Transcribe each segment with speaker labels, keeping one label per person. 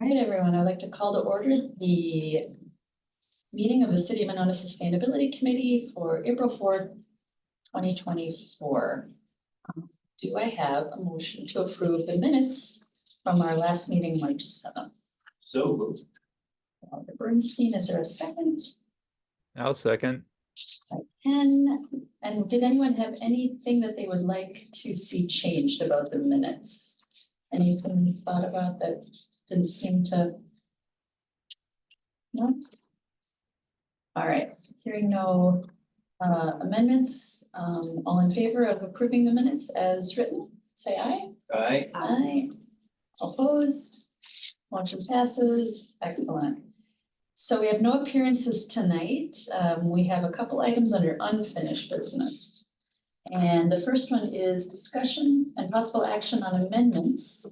Speaker 1: All right, everyone, I'd like to call to order the meeting of the City of Monona Sustainability Committee for April 4th, 2024. Do I have a motion to approve the minutes from our last meeting, March 7th?
Speaker 2: So moved.
Speaker 1: Alder Bernstein, is there a second?
Speaker 3: I'll second.
Speaker 1: Ken, and did anyone have anything that they would like to see changed about the minutes? Anything you thought about that didn't seem to? No? All right, hearing no amendments, all in favor of approving the minutes as written, say aye.
Speaker 2: Aye.
Speaker 1: Aye. Opposed? Motion passes. Excellent. So we have no appearances tonight. We have a couple items under unfinished business. And the first one is discussion and possible action on amendments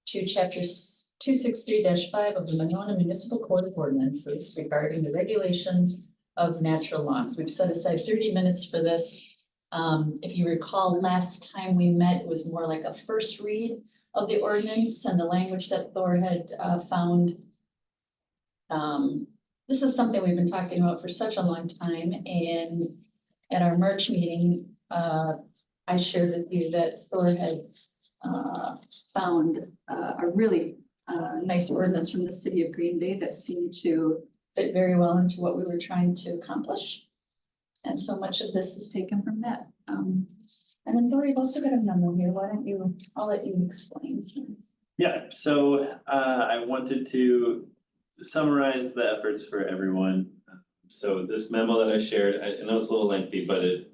Speaker 1: to chapter 263-5 of the Monona Municipal Code of Ordinances regarding the regulation of natural lawns. We've set aside 30 minutes for this. If you recall, last time we met, it was more like a first read of the ordinance and the language that Thor had found. This is something we've been talking about for such a long time, and at our March meeting, I shared with you that Thor had found a really nice ordinance from the city of Green Bay that seemed to fit very well into what we were trying to accomplish. And so much of this is taken from that. And then Thor, you've also got a memo here. Why don't you, I'll let you explain.
Speaker 2: Yeah, so I wanted to summarize the efforts for everyone. So this memo that I shared, I know it's a little lengthy, but it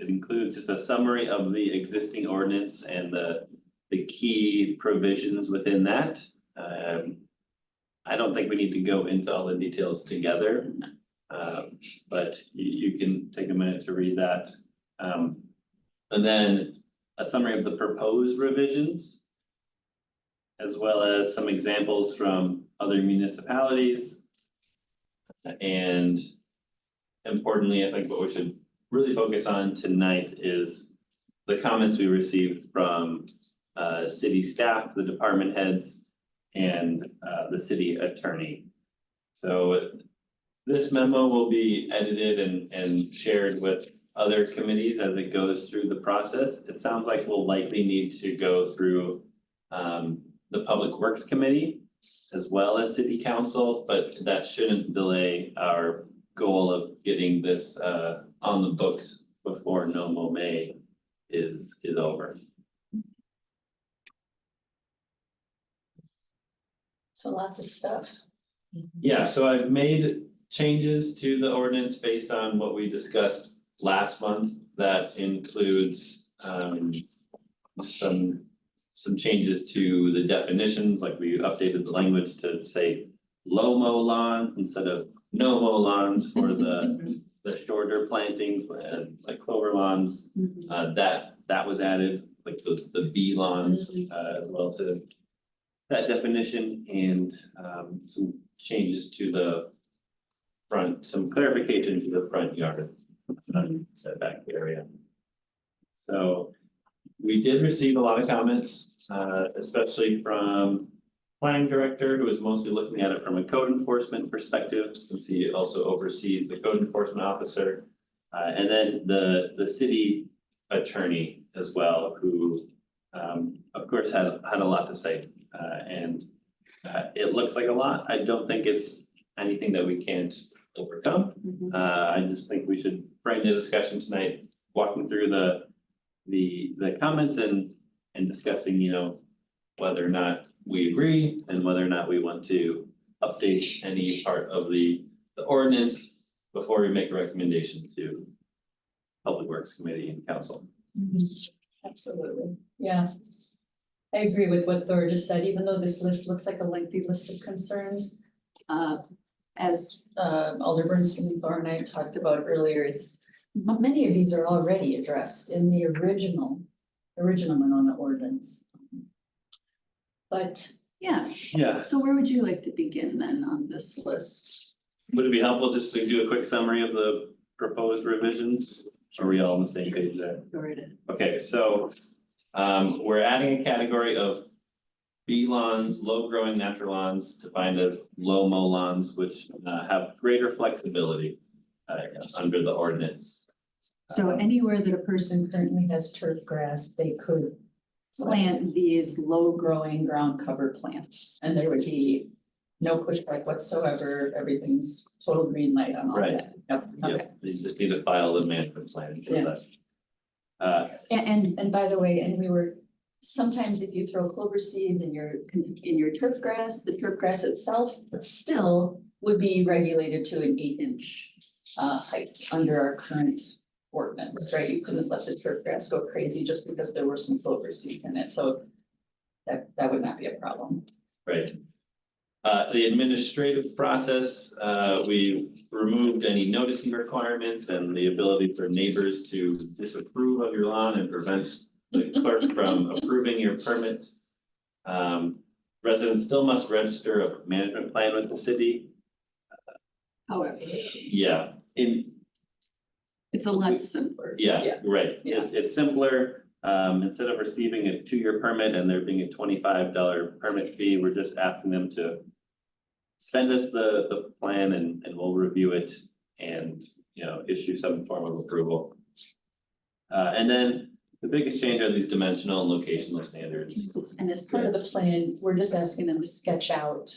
Speaker 2: includes just a summary of the existing ordinance and the key provisions within that. I don't think we need to go into all the details together, but you can take a minute to read that. And then a summary of the proposed revisions, as well as some examples from other municipalities. And importantly, I think what we should really focus on tonight is the comments we received from city staff, the department heads, and the city attorney. So this memo will be edited and shared with other committees as it goes through the process. It sounds like we'll likely need to go through the Public Works Committee as well as City Council, but that shouldn't delay our goal of getting this on the books before NOMO May is over.
Speaker 1: So lots of stuff.
Speaker 2: Yeah, so I've made changes to the ordinance based on what we discussed last month. That includes some changes to the definitions, like we updated the language to say low mow lawns instead of no mow lawns for the shorter plantings and like clover lawns. That was added, like the B lawns as well to that definition, and some changes to the front, some clarification to the front yard setback area. So we did receive a lot of comments, especially from planning director, who is mostly looking at it from a code enforcement perspective, since he also oversees the code enforcement officer, and then the city attorney as well, who of course had a lot to say, and it looks like a lot. I don't think it's anything that we can't overcome. I just think we should frame the discussion tonight, walking through the comments and discussing, you know, whether or not we agree and whether or not we want to update any part of the ordinance before we make a recommendation to Public Works Committee and Council.
Speaker 1: Absolutely, yeah. I agree with what Thor just said, even though this list looks like a lengthy list of concerns. As Alder Bernstein and Thor and I talked about earlier, many of these are already addressed in the original Monona ordinance. But yeah, so where would you like to begin then on this list?
Speaker 2: Would it be helpful just to do a quick summary of the proposed revisions? Are we all on the same page there? Okay, so we're adding a category of B lawns, low growing natural lawns, defined as low mow lawns, which have greater flexibility under the ordinance.
Speaker 1: So anywhere that a person currently has turf grass, they could plant these low growing ground cover plants and there would be no pushback whatsoever. Everything's total green light on all
Speaker 2: Right.
Speaker 1: that. Yep, okay.
Speaker 2: Yep, you just need to file the management plan for
Speaker 1: Yeah.
Speaker 2: that.
Speaker 1: And by the way, and we were, sometimes if you throw clover seeds in your turf grass, the turf grass itself still would be regulated to an 8-inch height under our current ordinance, right? You couldn't let the turf grass go crazy just because there were some clover seeds in it, so that would not be a problem.
Speaker 2: Right. The administrative process, we removed any noticing requirements and the ability for neighbors to disapprove of your lawn and prevent the clerk from approving your permit. Residents still must register a management plan with the city.
Speaker 1: However,
Speaker 2: Yeah,
Speaker 1: it's a lot simpler.
Speaker 2: yeah, right.
Speaker 1: Yeah.
Speaker 2: It's simpler. Instead of receiving a 2-year permit and there being a $25 permit fee, we're just asking them to send us the plan and we'll review it and, issue some form of approval. And then the biggest change are these dimensional and locational standards.
Speaker 1: And as part of the plan, we're just asking them to sketch out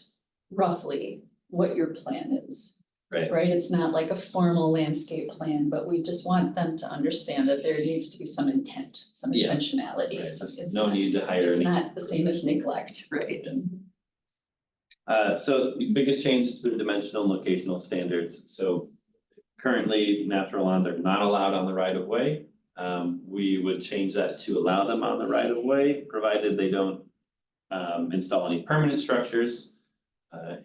Speaker 1: roughly what your plan is.
Speaker 2: Right.
Speaker 1: Right? It's not like a formal landscape plan, but we just want them to understand that there needs to be some intent, some
Speaker 2: Yeah.
Speaker 1: intentionality.
Speaker 2: Right,
Speaker 1: So
Speaker 2: there's
Speaker 1: it's
Speaker 2: no
Speaker 1: not-
Speaker 2: need to hire
Speaker 1: It's
Speaker 2: any.
Speaker 1: not the same as neglect, right?
Speaker 2: So the biggest change to the dimensional and locational standards, so currently natural lawns are not allowed on the right of way. We would change that to allow them on the right of way, provided they don't install any permanent structures.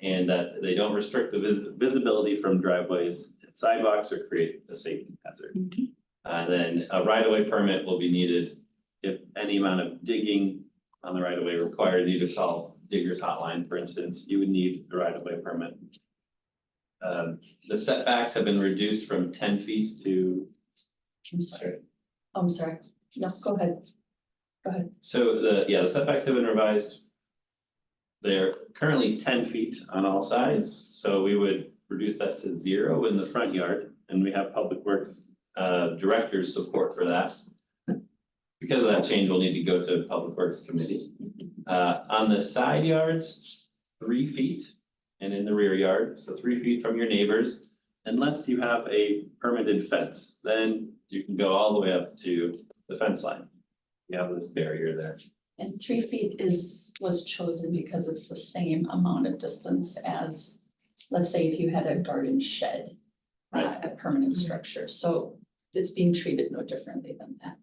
Speaker 2: And that they don't restrict the visibility from driveways and sidewalks or create a safety hazard. And then a right of way permit will be needed if any amount of digging on the right of way requires you to call digger's hotline, for instance, you would need a right of way permit. The setbacks have been reduced from 10 feet to,
Speaker 1: I'm sorry. No, go ahead.
Speaker 2: so the setbacks have been revised. They're currently 10 feet on all sides, so we would reduce that to 0 in the front yard, and we have Public Works director's support for that. Because of that change, we'll need to go to Public Works Committee. On the side yards, 3 feet, and in the rear yard, so 3 feet from your neighbors. Unless you have a permitted fence, then you can go all the way up to the fence line. You have this barrier there.
Speaker 1: And 3 feet was chosen because it's the same amount of distance as, let's say, if you had a garden shed.
Speaker 2: Right.
Speaker 1: A permanent structure, so it's being treated no differently than that.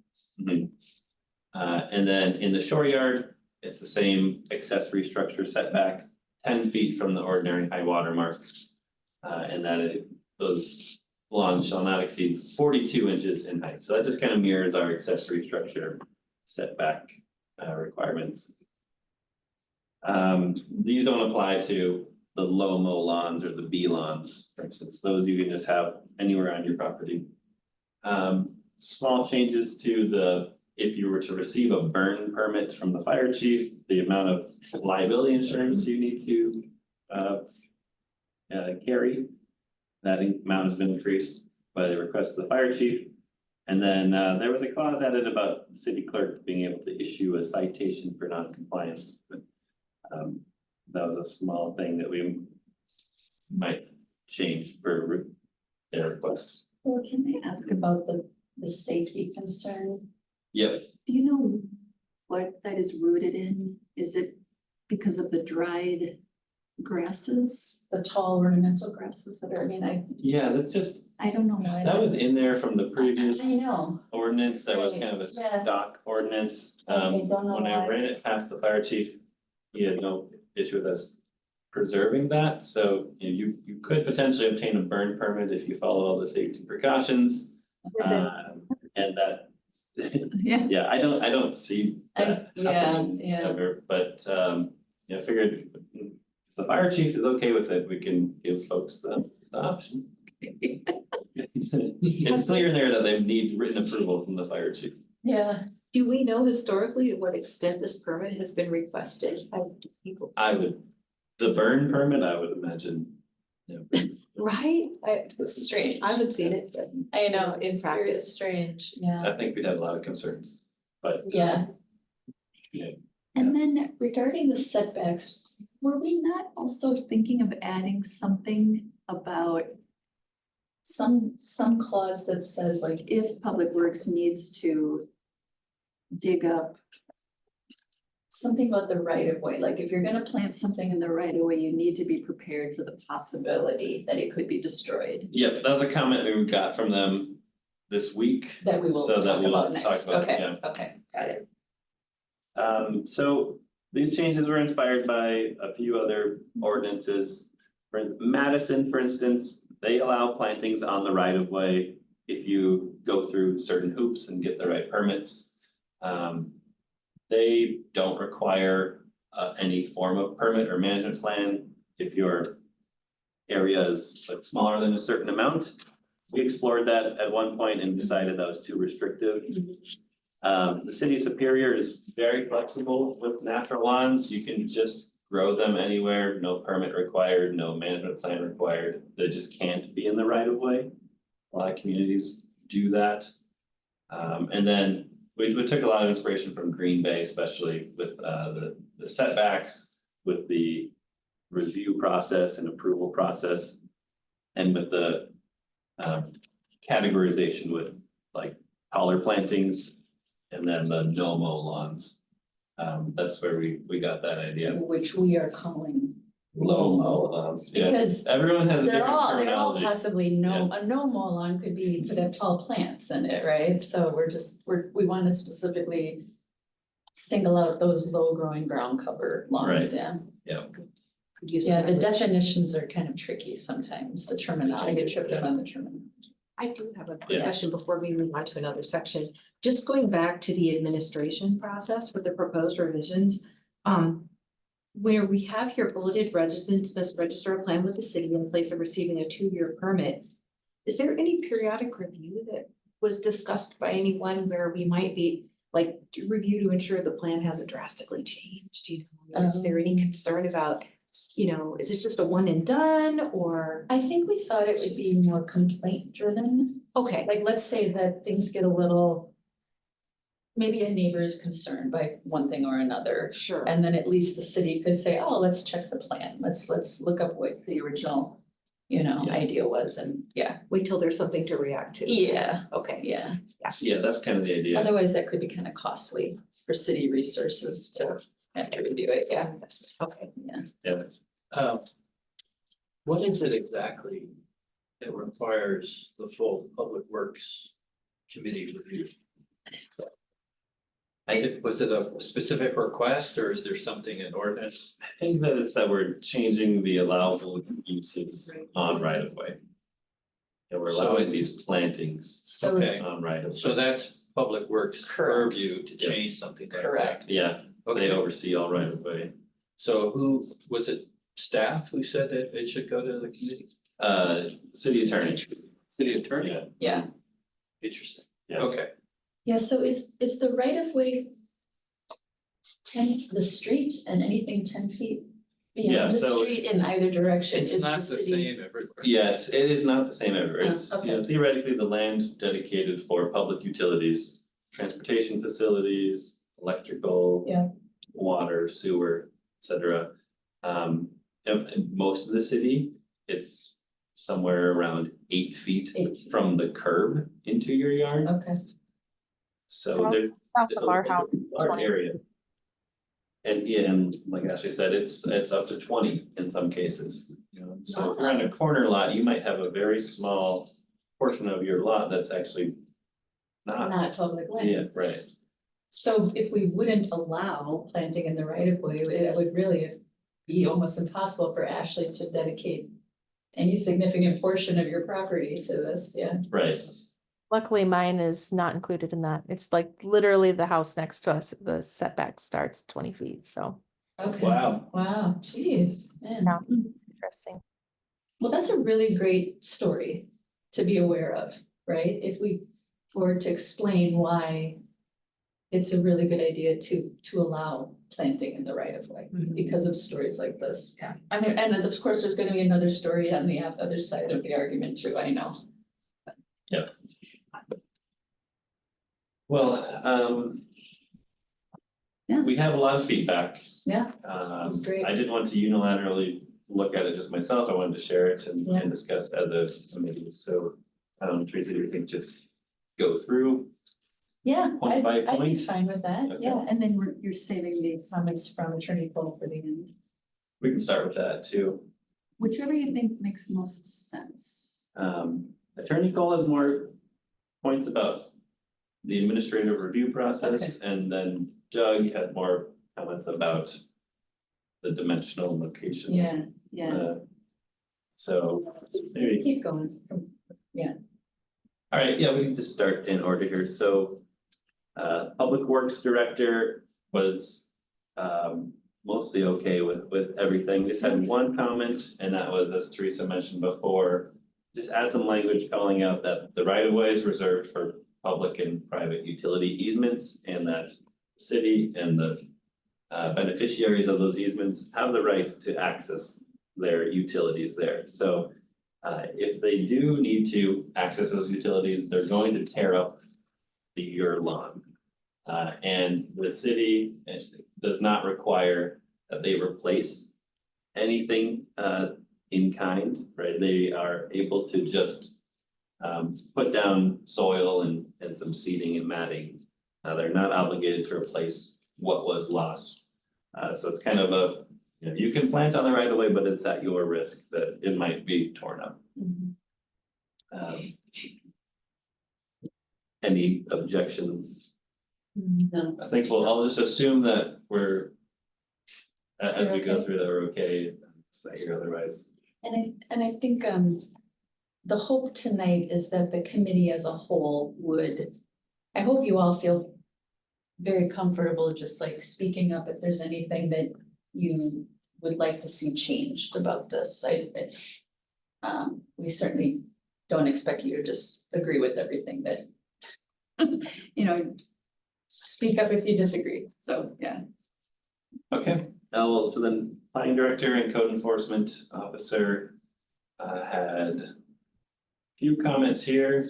Speaker 2: And then in the shore yard, it's the same accessory structure setback, 10 feet from the ordinary high water mark. And that those lawns shall not exceed 42 inches in height, so that just kind of mirrors our accessory structure setback requirements. These don't apply to the low mow lawns or the B lawns, for instance, those you can just have anywhere on your property. Small changes to if you were to receive a burn permit from the fire chief, the amount of liability insurance you need to carry. That amount has been increased by the request of the fire chief. And then there was a clause added about the city clerk being able to issue a citation for non-compliance. But that was a small thing that we might change for their request.
Speaker 1: Well, can I ask about the safety concern?
Speaker 2: Yep,
Speaker 1: Do you know what that is rooted in? Is it because of the dried grasses, the tall ornamental grasses that are,
Speaker 2: yeah, that's just,
Speaker 1: I don't know why.
Speaker 2: that was in there from the previous
Speaker 1: I know,
Speaker 2: ordinance, that was
Speaker 1: Right,
Speaker 2: kind of a
Speaker 1: yeah.
Speaker 2: stock ordinance.
Speaker 1: I don't know
Speaker 2: When I
Speaker 1: why
Speaker 2: ran it
Speaker 1: it's-
Speaker 2: past the fire chief, he had no issue with us preserving that, so you could potentially obtain a burn permit if you follow all the safety precautions. And that,
Speaker 1: yeah,
Speaker 2: yeah, I don't see that happening
Speaker 1: yeah.
Speaker 2: ever, but I figured if the fire chief is okay with it, we can give folks the option. It's clear in there that they need written approval from the fire chief.
Speaker 1: Yeah,
Speaker 4: Do we know historically to what extent this permit has been requested by people?
Speaker 2: The burn permit, I would imagine.
Speaker 4: Right?
Speaker 1: It's strange.
Speaker 4: I haven't seen it, but.
Speaker 1: I know,
Speaker 4: in
Speaker 1: it's very
Speaker 4: practice.
Speaker 1: strange, yeah,
Speaker 2: I think we'd have a lot of concerns, but.
Speaker 1: yeah.
Speaker 2: Yeah.
Speaker 1: And then regarding the setbacks, were we not also thinking of adding something about some clause that says like if Public Works needs to dig up something about the right of way, like if you're gonna plant something in the right of way, you need to be prepared for the possibility that it could be destroyed.
Speaker 2: Yep, that was a comment we got from them this week.
Speaker 1: That we will
Speaker 2: So that
Speaker 1: talk
Speaker 2: we'll
Speaker 1: about
Speaker 2: talk
Speaker 1: next,
Speaker 2: about,
Speaker 1: okay,
Speaker 2: yeah.
Speaker 1: okay, got it.
Speaker 2: So these changes were inspired by a few other ordinances. For Madison, for instance, they allow plantings on the right of way if you go through certain hoops and get the right permits. They don't require any form of permit or management plan if your area is like smaller than a certain amount. We explored that at one point and decided that was too restrictive. The city of Superior is very flexible with natural lawns. You can just grow them anywhere, no permit required, no management plan required. They just can't be in the right of way. A lot of communities do that. And then we took a lot of inspiration from Green Bay, especially with the setbacks, with the review process and approval process. And with the categorization with like taller plantings and then the no-mow lawns. That's where we got that idea.
Speaker 1: Which we are calling
Speaker 2: Low-mow lawns, yeah.
Speaker 1: because
Speaker 2: Everyone has a
Speaker 1: they're
Speaker 2: different
Speaker 1: all
Speaker 2: terminology.
Speaker 1: possibly a no-mow lawn could have tall plants in it, right? So we want to specifically single out those low-growing ground cover lawns,
Speaker 2: Right.
Speaker 1: yeah.
Speaker 4: Could use
Speaker 1: Yeah, the
Speaker 4: language.
Speaker 1: definitions are kind of tricky sometimes, the terminology, I get tripped up on the terminology.
Speaker 4: I do have a quick
Speaker 2: Yeah.
Speaker 4: question before we move on to another section. Just going back to the administration process for the proposed revisions. Where we have here bulleted residents must register a plan with the city in place of receiving a 2-year permit. Is there any periodic review that was discussed by anyone where we might be like review to ensure the plan hasn't drastically changed? You know, is there any concern about, is it just a one and done or?
Speaker 1: I think we thought it would be more complaint driven,
Speaker 4: Okay,
Speaker 1: like, let's say that things get a little. Maybe a neighbor is concerned by one thing or another,
Speaker 4: sure.
Speaker 1: and then at least the city could say, oh, let's check the plan, let's look up what the original.
Speaker 2: Yeah.
Speaker 1: Idea was, and
Speaker 4: Wait till there's something to react to.
Speaker 1: yeah,
Speaker 4: Okay.
Speaker 1: yeah,
Speaker 2: Yeah, that's kind of the idea.
Speaker 1: otherwise that could be kind of costly for city resources to have to review it, yeah.
Speaker 4: Investment. Okay.
Speaker 2: Yeah,
Speaker 5: What is it exactly that requires the full Public Works Committee review? Was it a specific request or is there something in ordinance?
Speaker 2: I think that it's that we're changing the allowable uses on right of way. And we're
Speaker 5: So
Speaker 2: allowing
Speaker 5: it-
Speaker 2: these plantings
Speaker 1: So,
Speaker 5: Okay.
Speaker 2: on right of way.
Speaker 5: So that's Public Works
Speaker 1: Correct.
Speaker 5: purview to
Speaker 2: Yeah.
Speaker 5: change something like that.
Speaker 1: correct,
Speaker 2: Yeah, they
Speaker 5: Okay,
Speaker 2: oversee all right of way.
Speaker 5: so who, was it staff who said that it should go to the committee?
Speaker 2: City attorney.
Speaker 5: City attorney?
Speaker 2: Yeah,
Speaker 1: yeah.
Speaker 5: Interesting.
Speaker 2: Yeah.
Speaker 5: Okay,
Speaker 1: Yeah, so is the right of way the street and anything 10 feet
Speaker 2: Yeah,
Speaker 1: beyond the
Speaker 2: so-
Speaker 1: street in either direction
Speaker 5: it's
Speaker 1: is
Speaker 5: not
Speaker 1: the
Speaker 5: the
Speaker 1: city?
Speaker 5: same everywhere.
Speaker 2: yeah, it is not the same everywhere.
Speaker 1: Oh,
Speaker 2: It's,
Speaker 1: okay.
Speaker 2: theoretically, the land dedicated for public utilities, transportation facilities, electrical.
Speaker 1: Yeah.
Speaker 2: Water, sewer, et cetera. And most of the city, it's somewhere around 8 feet
Speaker 1: 8 feet.
Speaker 2: from the curb into your yard,
Speaker 1: Okay,
Speaker 2: so
Speaker 6: South-
Speaker 2: there.
Speaker 6: South
Speaker 2: it's
Speaker 6: of
Speaker 2: a-
Speaker 6: our
Speaker 2: it's a
Speaker 6: house, it's
Speaker 2: large
Speaker 6: 20.
Speaker 2: area. And yeah, and like Ashley said, it's up to 20 in some cases, so if you're on a corner lot, you might have a very small portion of your lot that's actually not,
Speaker 1: not public land.
Speaker 2: yeah, right,
Speaker 1: So if we wouldn't allow planting in the right of way, it would really be almost impossible for Ashley to dedicate any significant portion of your property to this, yeah.
Speaker 2: right,
Speaker 6: Luckily, mine is not included in that. It's like literally the house next to us, the setback starts 20 feet, so.
Speaker 1: Okay.
Speaker 5: Wow.
Speaker 1: Wow, geez, man.
Speaker 6: Yeah. It's interesting.
Speaker 1: Well, that's a really great story to be aware of, right? If we were to explain why it's a really good idea to allow planting in the right of way
Speaker 4: Mhm.
Speaker 1: because of stories like this. Yeah. I mean, and of course, there's gonna be another story on the other side of the argument too, I know.
Speaker 2: Well,
Speaker 1: Yeah.
Speaker 2: we have a lot of feedback.
Speaker 1: Yeah,
Speaker 2: That's
Speaker 1: great.
Speaker 2: I didn't want to unilaterally look at it just myself. I wanted to share it and
Speaker 1: Yeah.
Speaker 2: discuss as a committee. So, Teresa, do you think just go through?
Speaker 1: Yeah,
Speaker 2: Point by
Speaker 1: I'd be
Speaker 2: point?
Speaker 1: fine with that,
Speaker 2: Okay.
Speaker 1: yeah, and then you're saving the comments from Attorney Cole for the end.
Speaker 2: We can start with that too.
Speaker 1: Whichever you think makes most sense.
Speaker 2: Attorney Cole has more points about the administrative review process, and then Doug had more comments about the dimensional location.
Speaker 1: Yeah, yeah.
Speaker 2: So maybe,
Speaker 1: Keep going.
Speaker 2: all right, yeah, we can just start in order here. So Public Works Director was mostly okay with everything. Just had one comment, and that was, as Teresa mentioned before, just add some language calling out that the right of way is reserved for public and private utility easements, and that the city and the beneficiaries of those easements have the right to access their utilities there. So if they do need to access those utilities, they're going to tear up your lawn. And the city does not require that they replace anything in kind, right? They are able to just put down soil and some seeding and matting. They're not obligated to replace what was lost. So it's kind of a, you can plant on the right of way, but it's at your risk that it might be torn up. Any objections?
Speaker 1: No.
Speaker 2: I think I'll just assume that we're, as we go
Speaker 1: okay.
Speaker 2: through that, we're okay, say here otherwise.
Speaker 1: And I think the hope tonight is that the committee as a whole would, I hope you all feel very comfortable just like speaking up if there's anything that you would like to see changed about this. We certainly don't expect you to just agree with everything that speak up if you disagree. So, yeah.
Speaker 2: Okay, well, so then planning director and code enforcement officer had a few comments here.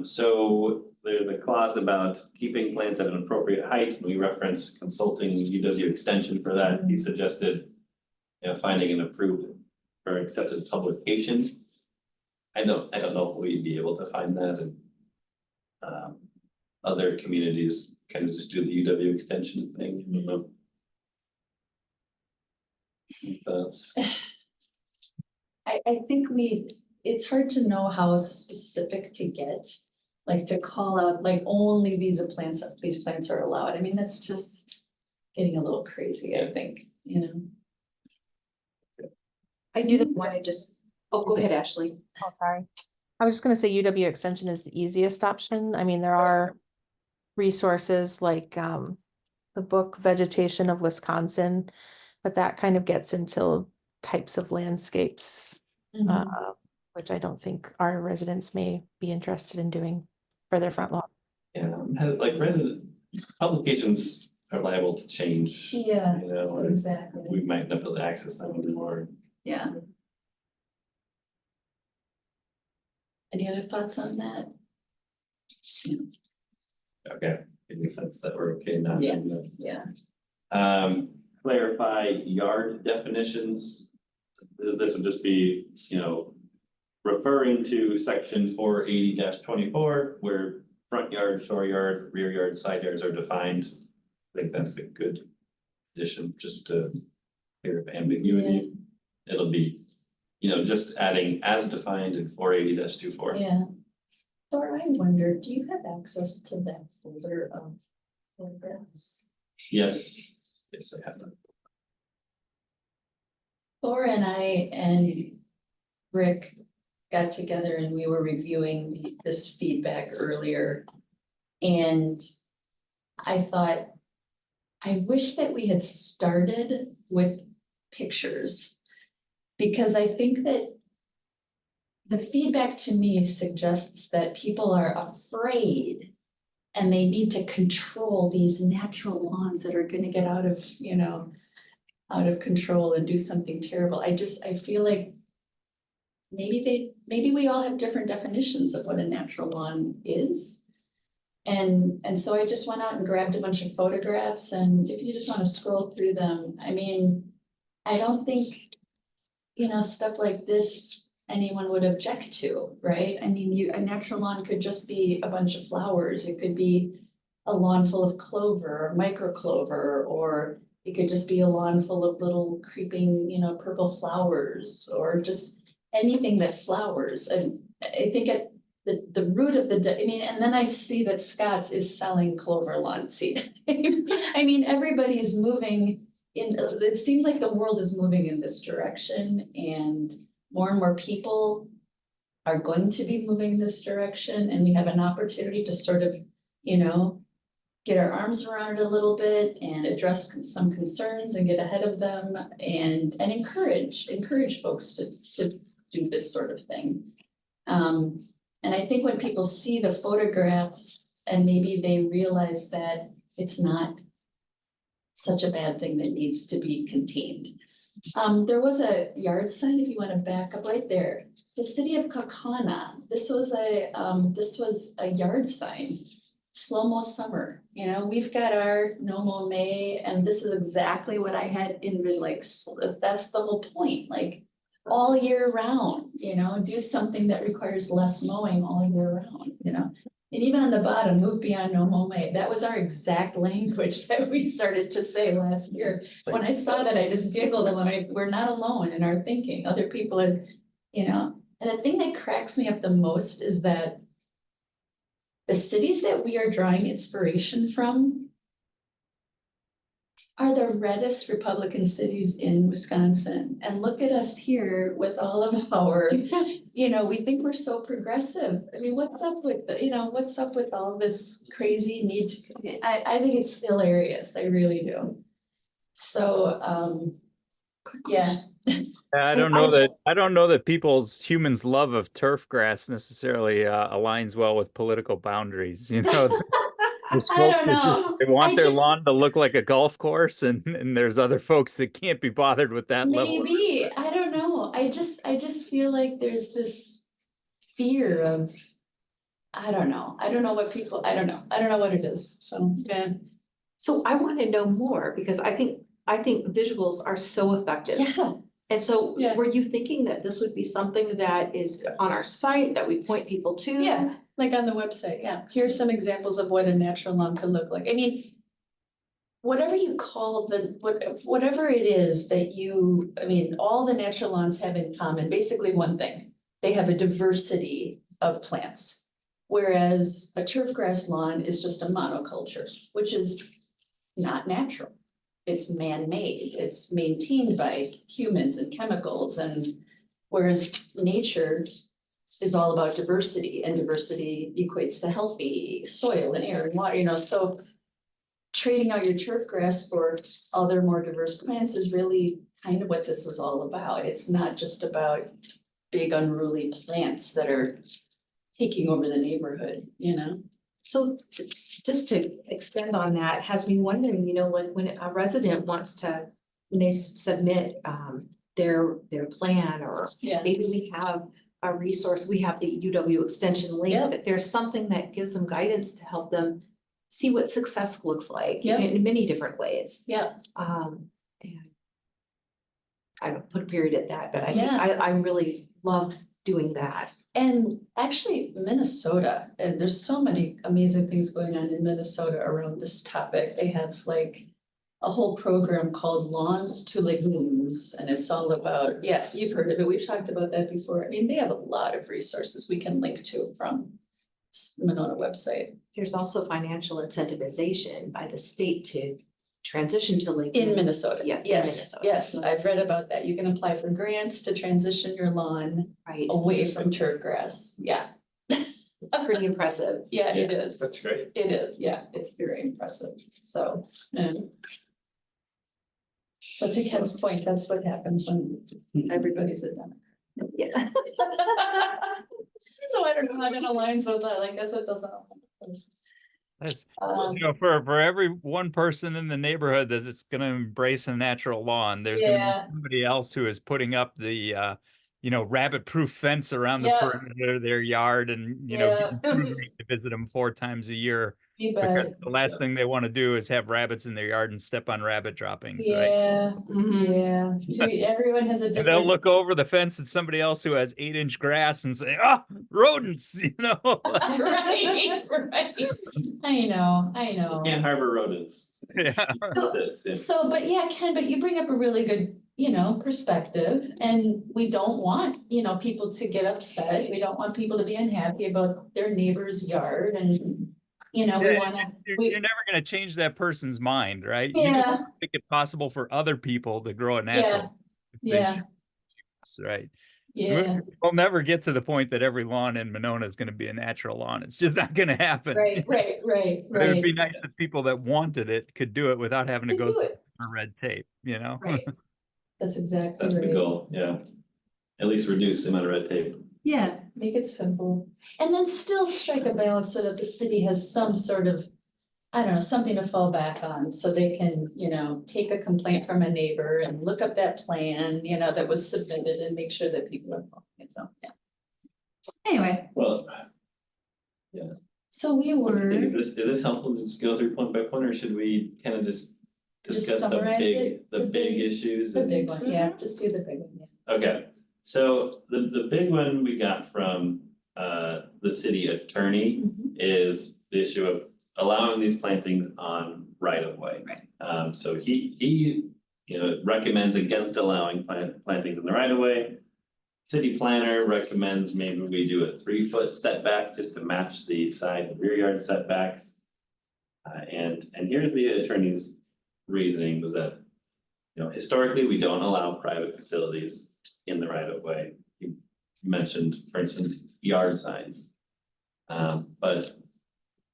Speaker 2: So there's a clause about keeping plants at an appropriate height, and we reference consulting UW extension for that. He suggested, finding an approved or accepted publication. I don't know if we'd be able to find that, and other communities kind of just do the UW extension thing. I don't know. That's,
Speaker 1: I think it's hard to know how specific to get, like to call out, like only these plants are allowed. I mean, that's just getting a little crazy, I think,
Speaker 4: I didn't want to just, oh, go ahead, Ashley.
Speaker 6: Oh, sorry. I was just gonna say UW extension is the easiest option. I mean, there are resources like the book Vegetation of Wisconsin, but that kind of gets into types of landscapes, which I don't think our residents may be interested in doing for their front lawn.
Speaker 2: like resident publications are liable to change.
Speaker 1: Yeah,
Speaker 2: Or
Speaker 1: exactly.
Speaker 2: we might not be able to access them anymore.
Speaker 1: Yeah. Any other thoughts on that?
Speaker 2: Okay, in the sense that we're okay now.
Speaker 1: Yeah. Yeah.
Speaker 2: Clarify yard definitions. This would just be, referring to section 480-24, where front yard, shore yard, rear yard, side yards are defined. I think that's a good addition, just to clear up ambiguity. It'll be, just adding as defined in 480-24.
Speaker 1: Yeah. Or I wonder, do you have access to that folder of photographs?
Speaker 2: Yes, I have that.
Speaker 1: Laura and I and Rick got together and we were reviewing this feedback earlier. And I thought, I wish that we had started with pictures. Because I think that the feedback to me suggests that people are afraid And they need to control these natural lawns that are gonna get out of, out of control and do something terrible. I feel like maybe we all have different definitions of what a natural lawn is. And so I just went out and grabbed a bunch of photographs, and if you just wanna scroll through them, I mean, I don't think, stuff like this anyone would object to, right? I mean, a natural lawn could just be a bunch of flowers, it could be a lawn full of clover, or micro clover, or it could just be a lawn full of little creeping, purple flowers, or just anything that flowers. And I think at the root of and then I see that Scott's is selling clover lawn seed. I mean, everybody is moving it seems like the world is moving in this direction, and more people are going to be moving in this direction, and we have an opportunity to sort of, get our arms around it a little bit and address some concerns and get ahead of them, and encourage folks to do this sort of thing. And I think when people see the photographs and maybe they realize that it's not such a bad thing that needs to be contained. There was a yard sign, if you want to back up right there. The city of Kaukauna, this was a yard sign. Slow-mo summer, we've got our no mow May, and this is exactly what I had in like, that's the whole point, like all year round, do something that requires less mowing all year round, And even on the bottom, move beyond no mow May, that was our exact language that we started to say last year. When I saw that, I just giggled, and we're not alone in our thinking, other people are, and the thing that cracks me up the most is that the cities that we are drawing inspiration from are the reddest Republican cities in Wisconsin. And look at us here with all of our, we think we're so progressive. I mean, what's up with, what's up with all this crazy need to, I think it's hilarious. I really do. So, yeah.
Speaker 3: I don't know that humans' love of turf grass necessarily aligns well with political boundaries, There's
Speaker 1: I
Speaker 3: folks
Speaker 1: don't
Speaker 3: that just,
Speaker 1: know.
Speaker 3: they want
Speaker 1: I
Speaker 3: their
Speaker 1: just-
Speaker 3: lawn to look like a golf course, and there's other folks that can't be bothered with that level.
Speaker 1: Maybe, I don't know. I just feel like there's this fear of, I don't know. I don't know what it is. So, yeah.
Speaker 4: So I want to know more, because I think visuals are so effective.
Speaker 1: Yeah,
Speaker 4: And so
Speaker 1: Yeah.
Speaker 4: were you thinking that this would be something that is on our site that we point people to?
Speaker 1: yeah, like on the website, yeah. Here's some examples of what a natural lawn could look like. I mean, whatever you call whatever it is that all the natural lawns have in common, basically one thing. They have a diversity of plants. Whereas a turf grass lawn is just a monoculture, which is not natural. It's man-made, it's maintained by humans and chemicals, and whereas nature is all about diversity, and diversity equates to healthy soil and air and water, so trading out your turf grass for other more diverse plants is really kind of what this is all about. It's not just about big unruly plants that are taking over the neighborhood,
Speaker 4: So just to extend on that, has me wondering, like when a resident wants to, when they submit their plan, or
Speaker 1: Yeah.
Speaker 4: maybe we have a resource, we have the UW extension link,
Speaker 1: Yep.
Speaker 4: but there's something that gives them guidance to help them see what success looks like
Speaker 1: Yep.
Speaker 4: in many different ways.
Speaker 1: Yeah.
Speaker 4: And I don't put a period at that, but
Speaker 1: Yeah.
Speaker 4: I really love doing that.
Speaker 1: And actually Minnesota, and there's so many amazing things going on in Minnesota around this topic. They have like a whole program called Lawns to Legumes, and it's all about, yeah, you've heard of it. We've talked about that before. I mean, they have a lot of resources we can link to from Monona website.
Speaker 4: There's also financial incentivization by the state to transition to like.
Speaker 1: In Minnesota.
Speaker 4: Yes, in
Speaker 1: Yes,
Speaker 4: Minnesota.
Speaker 1: yes,
Speaker 4: So
Speaker 1: I've
Speaker 4: that's-
Speaker 1: read about that. You can apply for grants to transition your lawn
Speaker 4: Right,
Speaker 1: away from turf grass. Yeah,
Speaker 4: it's pretty impressive.
Speaker 1: yeah, it is.
Speaker 5: That's great.
Speaker 1: It is, yeah, it's very impressive, so, so to Ken's point, that's what happens when everybody's a Democrat.
Speaker 4: Yeah.
Speaker 1: So I don't know how that aligns with that, I guess it doesn't.
Speaker 3: That's,
Speaker 1: Um,
Speaker 3: for every one person in the neighborhood that is gonna embrace a natural lawn, there's gonna be
Speaker 1: Yeah.
Speaker 3: somebody else who is putting up the, rabbit-proof fence around the
Speaker 1: Yeah.
Speaker 3: perimeter of their yard and,
Speaker 1: Yeah.
Speaker 3: getting food to visit them 4 times a year.
Speaker 1: You bet.
Speaker 3: Because the last thing they want to do is have rabbits in their yard and step on rabbit droppings, right?
Speaker 1: Yeah,
Speaker 4: Mhm.
Speaker 1: yeah. Everyone has a
Speaker 3: And they'll
Speaker 1: different.
Speaker 3: look over the fence at somebody else who has 8-inch grass and say, "Ah, rodents,"
Speaker 1: Right, right. I know, I know.
Speaker 2: Can't harbor rodents.
Speaker 3: Yeah.
Speaker 2: This, yeah.
Speaker 1: So, but yeah, Ken, but you bring up a really good, perspective, and we don't want, people to get upset. We don't want people to be unhappy about their neighbor's yard and, we
Speaker 3: Yeah,
Speaker 1: wanna,
Speaker 3: You're never gonna change that person's mind, right? You just
Speaker 1: yeah,
Speaker 3: make it possible for other people to grow a
Speaker 1: yeah,
Speaker 3: natural. if they
Speaker 1: yeah,
Speaker 3: choose, right?
Speaker 1: yeah,
Speaker 3: We'll never get to the point that every lawn in Monona is gonna be a natural lawn. It's just not gonna happen.
Speaker 1: right, right,
Speaker 3: But it would be
Speaker 1: right.
Speaker 3: nice if people that wanted it could do it without having to
Speaker 1: Could
Speaker 3: go
Speaker 1: do
Speaker 3: through
Speaker 1: it.
Speaker 3: red tape,
Speaker 1: Right. That's exactly
Speaker 2: That's the
Speaker 1: right.
Speaker 2: goal, yeah. At least reduce the amount of red tape.
Speaker 1: Yeah, make it simple. And then still strike a balance so that the city has some sort of, I don't know, something to fall back on, so they can, take a complaint from a neighbor and look up that plan, that was submitted and make sure that people are following it, so, yeah. Anyway,
Speaker 2: Well,
Speaker 1: so we
Speaker 2: is
Speaker 1: were,
Speaker 2: this helpful to just go through point by point, or should we kind of just
Speaker 1: Just
Speaker 2: discuss the
Speaker 1: summarize
Speaker 2: big,
Speaker 1: it?
Speaker 2: the
Speaker 1: The
Speaker 2: big
Speaker 1: big-
Speaker 2: issues?
Speaker 1: the
Speaker 2: and-
Speaker 1: big one, yeah, just do the big one, yeah.
Speaker 2: Okay, so the big one we got from the city attorney
Speaker 1: Mhm.
Speaker 2: is the issue of allowing these plantings on right of way.
Speaker 1: Right.
Speaker 2: So he recommends against allowing plantings in the right of way. City planner recommends maybe we do a 3-foot setback just to match the side and rear yard setbacks. And here's the attorney's reasoning was that, historically, we don't allow private facilities in the right of way. You mentioned, for instance, yard signs. But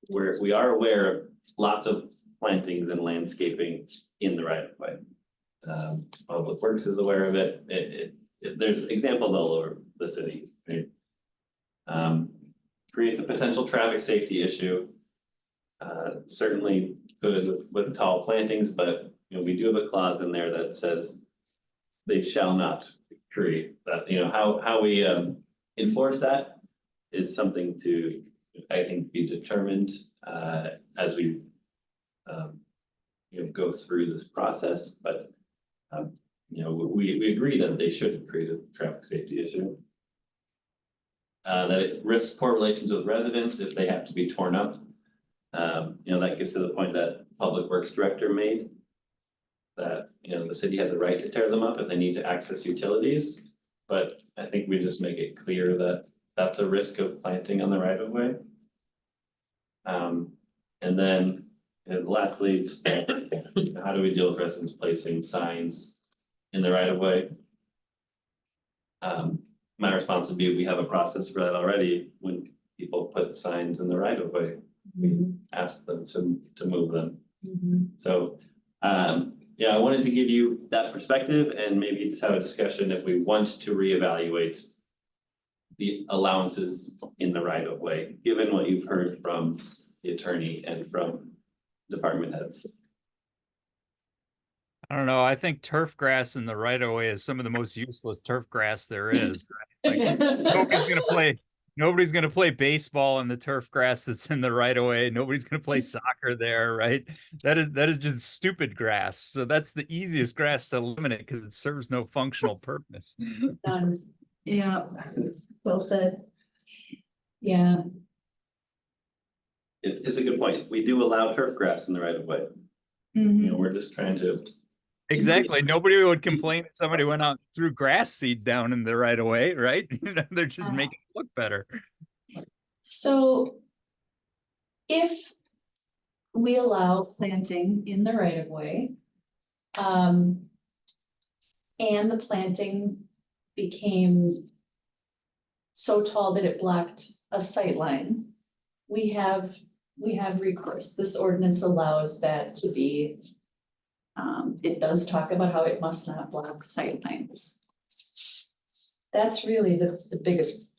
Speaker 2: we are aware of lots of plantings and landscaping in the right of way. Public Works is aware of it. There's examples all over the city, right? Creates a potential traffic safety issue. Certainly good with tall plantings, but we do have a clause in there that says they shall not create that, how we enforce that is something to, I think, be determined as we go through this process, but we agree that they shouldn't create a traffic safety issue. That it risks poor relations with residents if they have to be torn up. That gets to the point that Public Works Director made. That, the city has a right to tear them up if they need to access utilities. But I think we just make it clear that that's a risk of planting on the right of way. And then, lastly, just how do we deal with residents placing signs in the right of way? My response would be, we have a process for that already. When people put signs in the right of way, we ask them to move them.
Speaker 1: Mhm.
Speaker 2: So, I wanted to give you that perspective and maybe just have a discussion if we want to reevaluate the allowances in the right of way, given what you've heard from the attorney and from department heads.
Speaker 3: I don't know. I think turf grass in the right of way is some of the most useless turf grass there is. Like, nobody's gonna play baseball in the turf grass that's in the right of way. Nobody's gonna play soccer there, right? That is just stupid grass. So that's the easiest grass to eliminate because it serves no functional purpose.
Speaker 1: Done. Yeah, well said. Yeah,
Speaker 2: It's a good point. We do allow turf grass in the right of way.
Speaker 1: mhm.
Speaker 2: We're just trying to,
Speaker 3: Exactly. Nobody would complain if somebody went out and threw grass seed down in the right of way, right? They're just making it look better.
Speaker 1: So if we allow planting in the right of way, and the planting became so tall that it blocked a sight line, we have recourse. This ordinance allows that to be, it does talk about how it must not block sight lines. That's really the biggest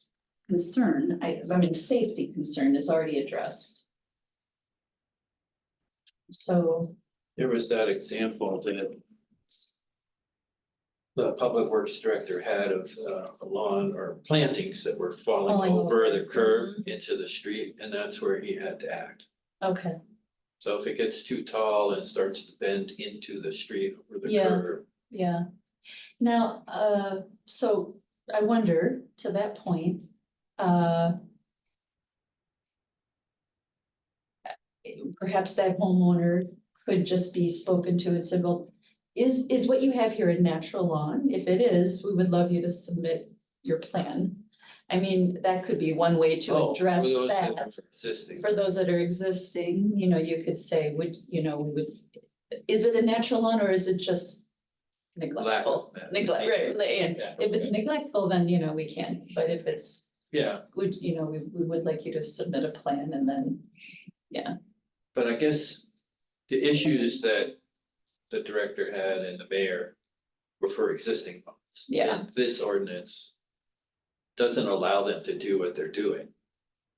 Speaker 1: concern. I mean, safety concern is already addressed. So,
Speaker 5: There was that example that the public works director had of a lawn or plantings that were falling
Speaker 1: Falling
Speaker 5: over
Speaker 1: over.
Speaker 5: the curb into the street, and that's where he had to act.
Speaker 1: okay,
Speaker 5: So if it gets too tall and starts to bend into the street over the
Speaker 1: Yeah.
Speaker 5: curb,
Speaker 1: yeah. Now, so I wonder, to that point, perhaps that homeowner could just be spoken to and said, well, is what you have here a natural lawn? If it is, we would love you to submit your plan. I mean, that could be one way to
Speaker 5: oh,
Speaker 1: address
Speaker 5: for those
Speaker 1: that.
Speaker 5: that are existing.
Speaker 1: For those that are existing, you know, you could say, would, you know, we would, is it a natural lawn or is it just neglectful?
Speaker 5: Lack of
Speaker 1: Neglect, right, and
Speaker 5: Yeah,
Speaker 1: if it's
Speaker 5: okay.
Speaker 1: neglectful, then, you know, we can't, but if it's
Speaker 5: Yeah,
Speaker 1: would, you know, we would like you to submit a plan and then,
Speaker 5: but I guess the issues that the director had and the mayor were for existing homes.
Speaker 1: Yeah.
Speaker 5: And this ordinance doesn't allow them to do what they're doing,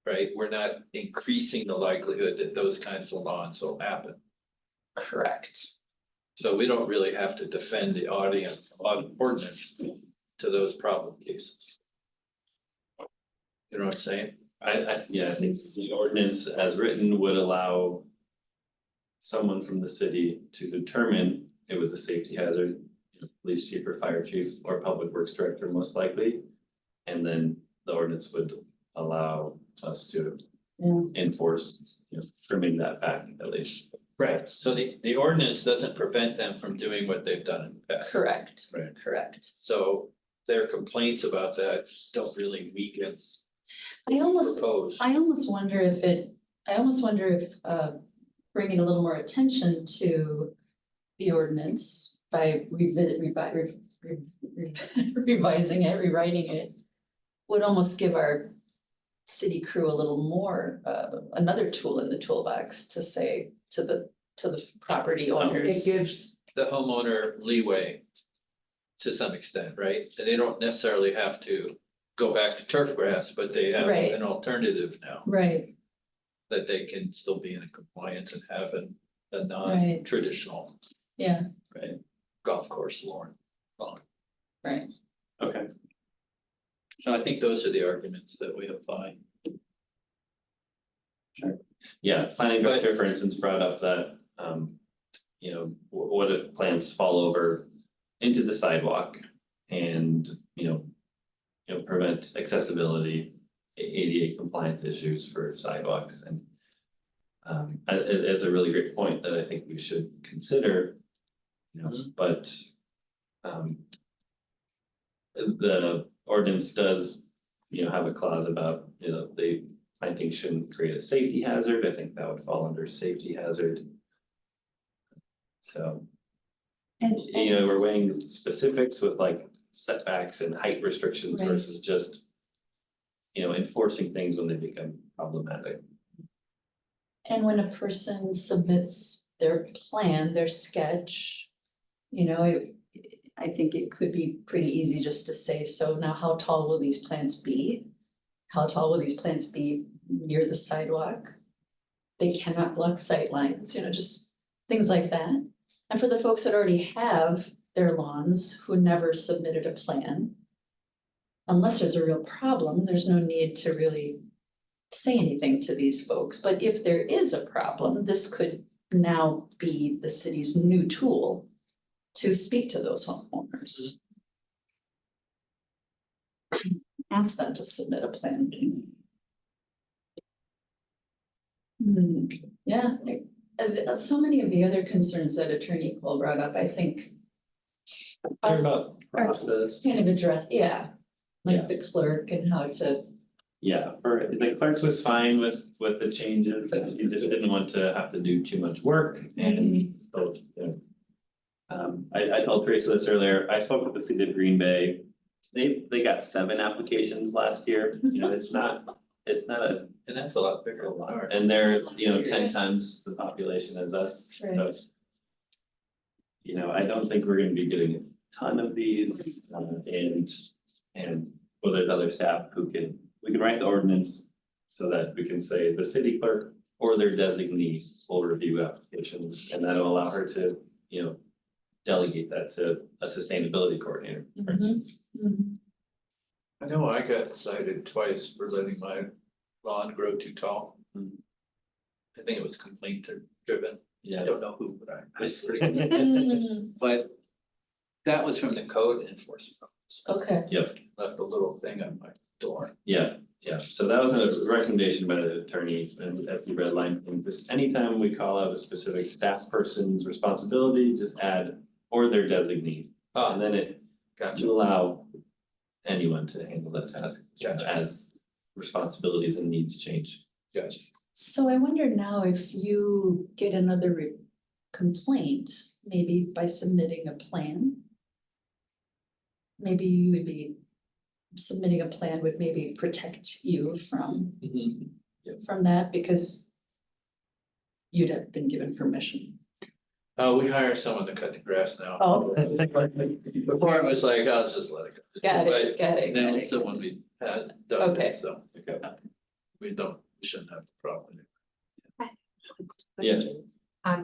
Speaker 5: right? We're not increasing the likelihood that those kinds of lawns will happen.
Speaker 1: correct.
Speaker 5: So we don't really have to defend the ordinance to those problem cases. You know what I'm saying?
Speaker 2: Yeah, I think the ordinance as written would allow someone from the city to determine it was a safety hazard, you know, police chief or fire chief or public works director most likely. And then the ordinance would allow us to
Speaker 1: Yeah.
Speaker 2: enforce, you know, trimming that back at least.
Speaker 5: Right. So the ordinance doesn't prevent them from doing what they've done in the past.
Speaker 1: Correct.
Speaker 5: Right.
Speaker 1: Correct.
Speaker 5: So their complaints about that don't really weaken
Speaker 1: I almost
Speaker 5: proposed.
Speaker 1: I almost wonder if bringing a little more attention to the ordinance by revising it, rewriting it, would almost give our city crew a little more, another tool in the toolbox to say to the property
Speaker 5: It
Speaker 1: owners.
Speaker 5: gives the homeowner leeway to some extent, right? And they don't necessarily have to go back to turf grass, but they have
Speaker 1: Right.
Speaker 5: an alternative now
Speaker 1: Right,
Speaker 5: that they can still be in compliance and have a
Speaker 1: Right.
Speaker 5: non-traditional
Speaker 1: yeah,
Speaker 5: golf course lawn.
Speaker 1: right,
Speaker 2: Okay,
Speaker 5: So I think those are the arguments that we apply.
Speaker 2: yeah, planning director, for instance, brought up that, you know, what if plants fall over into the sidewalk and, you know, prevent accessibility, ADA compliance issues for sidewalks and it's a really great point that I think we should consider, you know, but the ordinance does, you know, have a clause about, you know, the planting shouldn't create a safety hazard. I think that would fall under safety hazard. So,
Speaker 1: and,
Speaker 2: you know, we're weighing specifics with like setbacks and height restrictions
Speaker 1: Right.
Speaker 2: versus just, you know, enforcing things when they become problematic.
Speaker 1: and when a person submits their plan, their sketch, you know, I think it could be pretty easy just to say, so now how tall will these plants be? How tall will these plants be near the sidewalk? They cannot block sight lines, you know, just things like that. And for the folks that already have their lawns who never submitted a plan, unless there's a real problem, there's no need to really say anything to these folks. But if there is a problem, this could now be the city's new tool to speak to those homeowners. Ask them to submit a plan. Yeah, so many of the other concerns that Attorney Cole brought up, I think,
Speaker 2: Talk about process.
Speaker 1: kind of address, yeah.
Speaker 2: Yeah.
Speaker 1: Like the clerk and how to,
Speaker 2: Yeah, for the clerk was fine with the changes, and he just didn't want to have to do too much work and so, you know. I told Teresa this earlier, I spoke with the city of Green Bay. They got 7 applications last year, you know, it's not a,
Speaker 5: And that's a lot bigger than ours.
Speaker 2: and they're, you know, 10 times the population as us, so.
Speaker 1: Right.
Speaker 2: You know, I don't think we're gonna be getting a ton of these, and well, there's other staff who we can write the ordinance so that we can say the city clerk or their designee will review applications, and that'll allow her to, you know, delegate that to a sustainability coordinator, for
Speaker 1: Mhm.
Speaker 2: instance.
Speaker 5: I know I got cited twice for letting my lawn grow too tall.
Speaker 2: Hmm.
Speaker 5: I think it was complaint driven. I
Speaker 2: Yeah.
Speaker 5: don't know who, but I was pretty,
Speaker 1: Mm,
Speaker 5: but that was from the code enforcement. officer.
Speaker 1: Okay,
Speaker 2: Yep,
Speaker 5: Left a little thing on my door.
Speaker 2: yeah, so that was a recommendation by the attorney, and at the red line, thing, just anytime we call out a specific staff person's responsibility, just add or their designee. And then it
Speaker 5: Gotcha.
Speaker 2: to allow anyone to handle that task
Speaker 5: Gotcha.
Speaker 2: as responsibilities and needs change.
Speaker 5: Gotcha.
Speaker 1: so I wonder now if you get another complaint, maybe by submitting a plan. Maybe you would be submitting a plan would maybe protect you from that because you'd have been given permission.
Speaker 5: We hire someone to cut the grass now.
Speaker 1: Oh.
Speaker 5: Before it was like, I'll just let it go.
Speaker 1: Got it,
Speaker 5: But
Speaker 1: got it, got
Speaker 5: now
Speaker 1: it.
Speaker 5: someone we had done
Speaker 1: Okay.
Speaker 5: it, so
Speaker 2: Okay.
Speaker 5: we shouldn't have the problem.
Speaker 2: Yeah.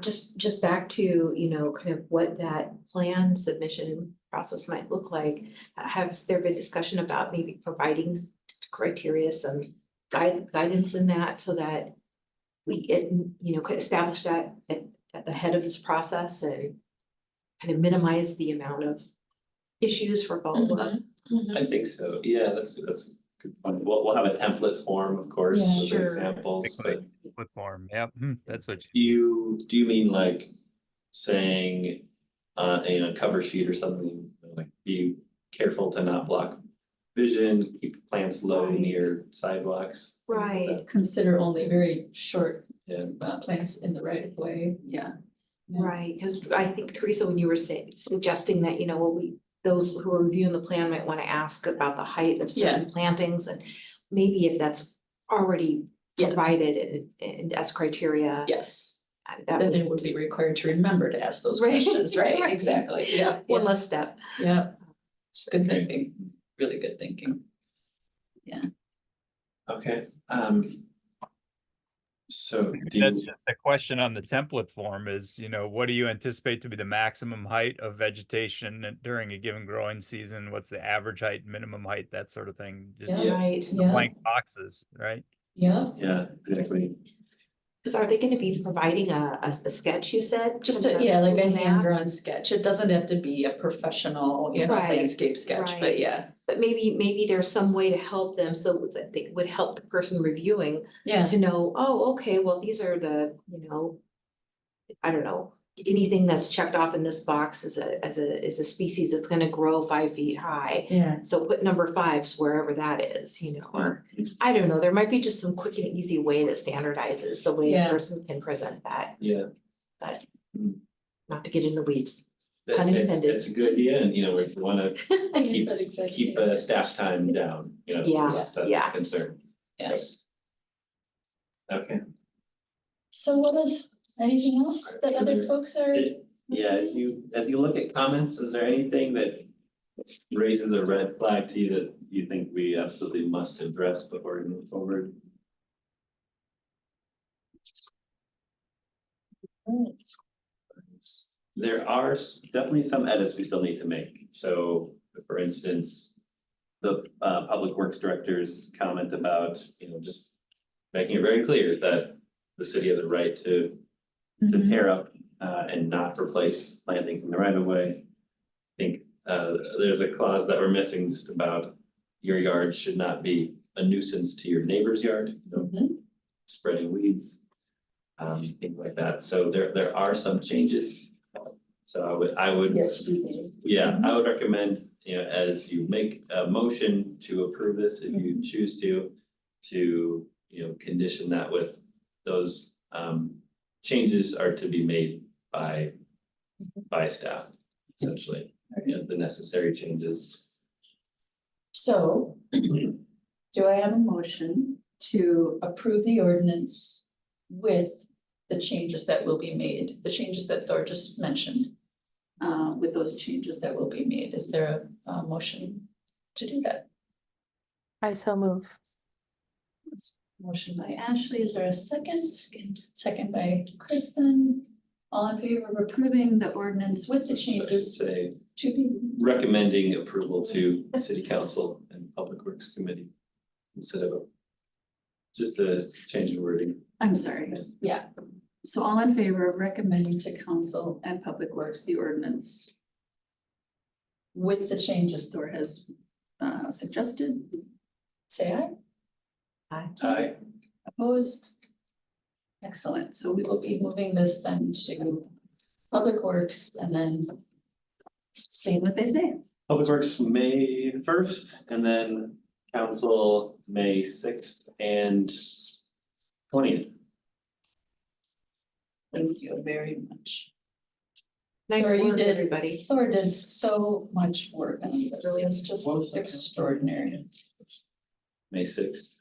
Speaker 4: Just back to, you know, kind of what that plan submission process might look like. Has there been discussion about maybe providing criteria, some guidance in that so that we get, you know, could establish that at the head of this process and kind of minimize the amount of issues for follow-up?
Speaker 2: I think so, yeah, that's a good point. We'll have a template form, of course,
Speaker 1: Yeah,
Speaker 2: with
Speaker 4: sure.
Speaker 2: examples, but
Speaker 3: With form, yep, that's what
Speaker 2: do you mean like saying in a cover sheet or something, like be careful to not block vision, keep plants low
Speaker 4: Right.
Speaker 2: near sidewalks? things like
Speaker 4: Right.
Speaker 2: that.
Speaker 1: Consider only very short
Speaker 2: Yeah,
Speaker 1: plants in the right of way, yeah. Yeah.
Speaker 4: Right, because I think Teresa, when you were suggesting that, you know, well, those who are reviewing the plan might want to ask about the height of certain plantings and maybe if that's already
Speaker 1: Yeah.
Speaker 4: provided and as criteria.
Speaker 1: Yes,
Speaker 4: That
Speaker 1: then they would be required to remember to ask those questions, right?
Speaker 4: Right.
Speaker 1: Exactly, yeah.
Speaker 4: one
Speaker 1: yeah.
Speaker 4: less step.
Speaker 1: Yeah, good
Speaker 2: Okay.
Speaker 1: thinking, really good thinking.
Speaker 2: okay, so do
Speaker 3: That's
Speaker 2: you,
Speaker 3: just a question on the template form is, you know, what do you anticipate to be the maximum height of vegetation during a given growing season? What's the average height, minimum height, that sort of thing? Just
Speaker 1: Yeah.
Speaker 4: Right,
Speaker 1: Yeah,
Speaker 3: blank boxes, right?
Speaker 1: yeah,
Speaker 2: yeah, exactly,
Speaker 4: because are they going to be providing a sketch, you said?
Speaker 1: just
Speaker 4: Kind of
Speaker 1: yeah, like a
Speaker 4: map?
Speaker 1: hand-drawn sketch, it doesn't have to be a professional, you know,
Speaker 4: Right,
Speaker 1: landscape sketch, but
Speaker 4: right.
Speaker 1: yeah.
Speaker 4: But maybe there's some way to help them so that they would help the person reviewing
Speaker 1: Yeah,
Speaker 4: to know, oh, okay, well, these are the, you know, I don't know, anything that's checked off in this box is a species that's gonna grow 5 feet high.
Speaker 1: yeah,
Speaker 4: So put number 5s wherever that is, you know, or I don't know, there might be just some quick and easy way that standardizes the way a
Speaker 1: Yeah.
Speaker 4: person can present that,
Speaker 2: yeah.
Speaker 4: not to get in the weeds.
Speaker 2: That-
Speaker 4: Pun intended.
Speaker 2: It's a good idea, and you know, we wanna
Speaker 1: I guess
Speaker 2: keep
Speaker 1: that's exactly
Speaker 2: keep
Speaker 1: it.
Speaker 2: staff time down, you know,
Speaker 4: Yeah,
Speaker 2: that's a
Speaker 4: yeah.
Speaker 2: concern.
Speaker 1: Yeah.
Speaker 2: Okay,
Speaker 1: So what is, anything else that other folks are?
Speaker 2: yeah, as you look at comments, is there anything that raises a red flag to you that you think we absolutely must address before we move forward? There are definitely some edits we still need to make. So, for instance, the Public Works Director's comment about, you know, just making it very clear that the city has a right to
Speaker 1: Mhm.
Speaker 2: tear up and not replace plantings in the right of way. I think there's a clause that we're missing just about your yard should not be a nuisance to your neighbor's yard, you know,
Speaker 1: Mhm.
Speaker 2: spreading weeds. Things like that. So there are some changes. So I would,
Speaker 1: Yes.
Speaker 2: yeah, I would recommend, you know, as you make a motion to approve this, if you choose to, you know, condition that with those changes are to be made by staff, essentially, you know, the necessary changes.
Speaker 1: So, do I have a motion to approve the ordinance with the changes that will be made, the changes that Thor just mentioned? With those changes that will be made, is there a motion to do that?
Speaker 6: I so move.
Speaker 1: Motion by Ashley, is there a second? Second by Kristen. All in favor of approving the ordinance with the
Speaker 2: So I should
Speaker 1: changes
Speaker 2: say
Speaker 1: to be,
Speaker 2: recommending approval to city council and public works committee instead of just a change in wording.
Speaker 1: I'm sorry, yeah. So all in favor of recommending to council and public works the ordinance with the changes Thor has suggested, say aye.
Speaker 5: Aye.
Speaker 1: Opposed? Excellent, so we will be moving this then to Public Works and then see what they say.
Speaker 2: Public Works May 1st and then council May 6th and 20th.
Speaker 1: Thank you very much.
Speaker 4: Nice
Speaker 1: Thor, you
Speaker 4: work,
Speaker 1: did-
Speaker 4: everybody.
Speaker 1: Thor did so much work on
Speaker 4: This is
Speaker 1: this,
Speaker 4: brilliant.
Speaker 1: it's just
Speaker 2: What was the-
Speaker 1: extraordinary.
Speaker 2: May 6th.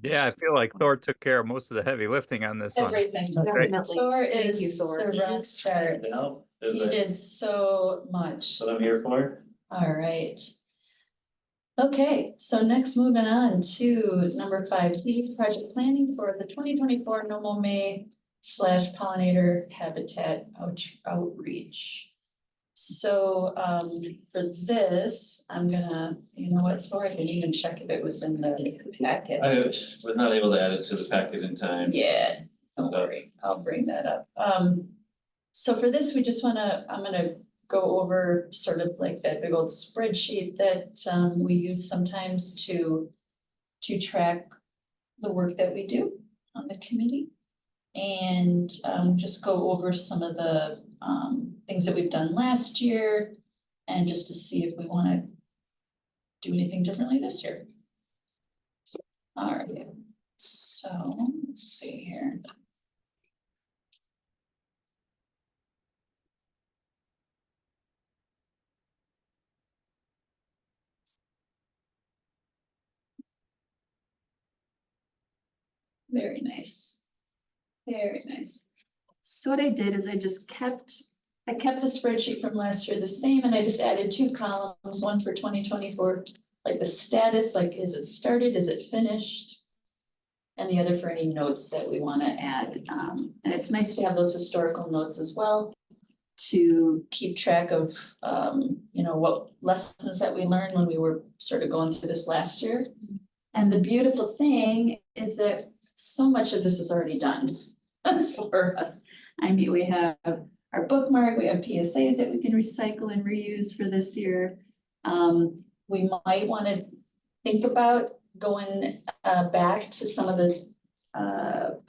Speaker 3: Yeah, I feel like Thor took care of most of the heavy lifting on this one.
Speaker 1: Everything.
Speaker 4: Definitely.
Speaker 1: Thor
Speaker 4: Thank you,
Speaker 1: is
Speaker 4: Thor.
Speaker 1: the rock star,
Speaker 2: No, is
Speaker 1: he
Speaker 2: that
Speaker 1: did so much.
Speaker 2: what I'm here for?
Speaker 1: All right. Okay, so next moving on to number 5B, project planning for the 2024 Nomo May / pollinator habitat outreach. So for this, I'm gonna, you know what, Thor, I didn't even check if it was in the packet.
Speaker 2: I was not able to add it to the packet in time.
Speaker 1: Yeah, don't worry, I'll bring that up. So for this, we just I'm gonna go over sort of like that big old spreadsheet that we use sometimes to track the work that we do on the committee. And just go over some of the things that we've done last year and just to see if we wanna do anything differently this year. All right, so let's see here. Very nice. Very nice. So what I did is I kept the spreadsheet from last year the same and I just added 2 columns, one for 2024, like the status, like is it started, is it finished? And the other for any notes that we want to add. And it's nice to have those historical notes as well to keep track of, you know, what lessons that we learned when we were sort of going through this last year. And the beautiful thing is that so much of this is already done for us. I mean, we have our bookmark, we have PSAs that we can recycle and reuse for this year. We might want to think about going back to some of the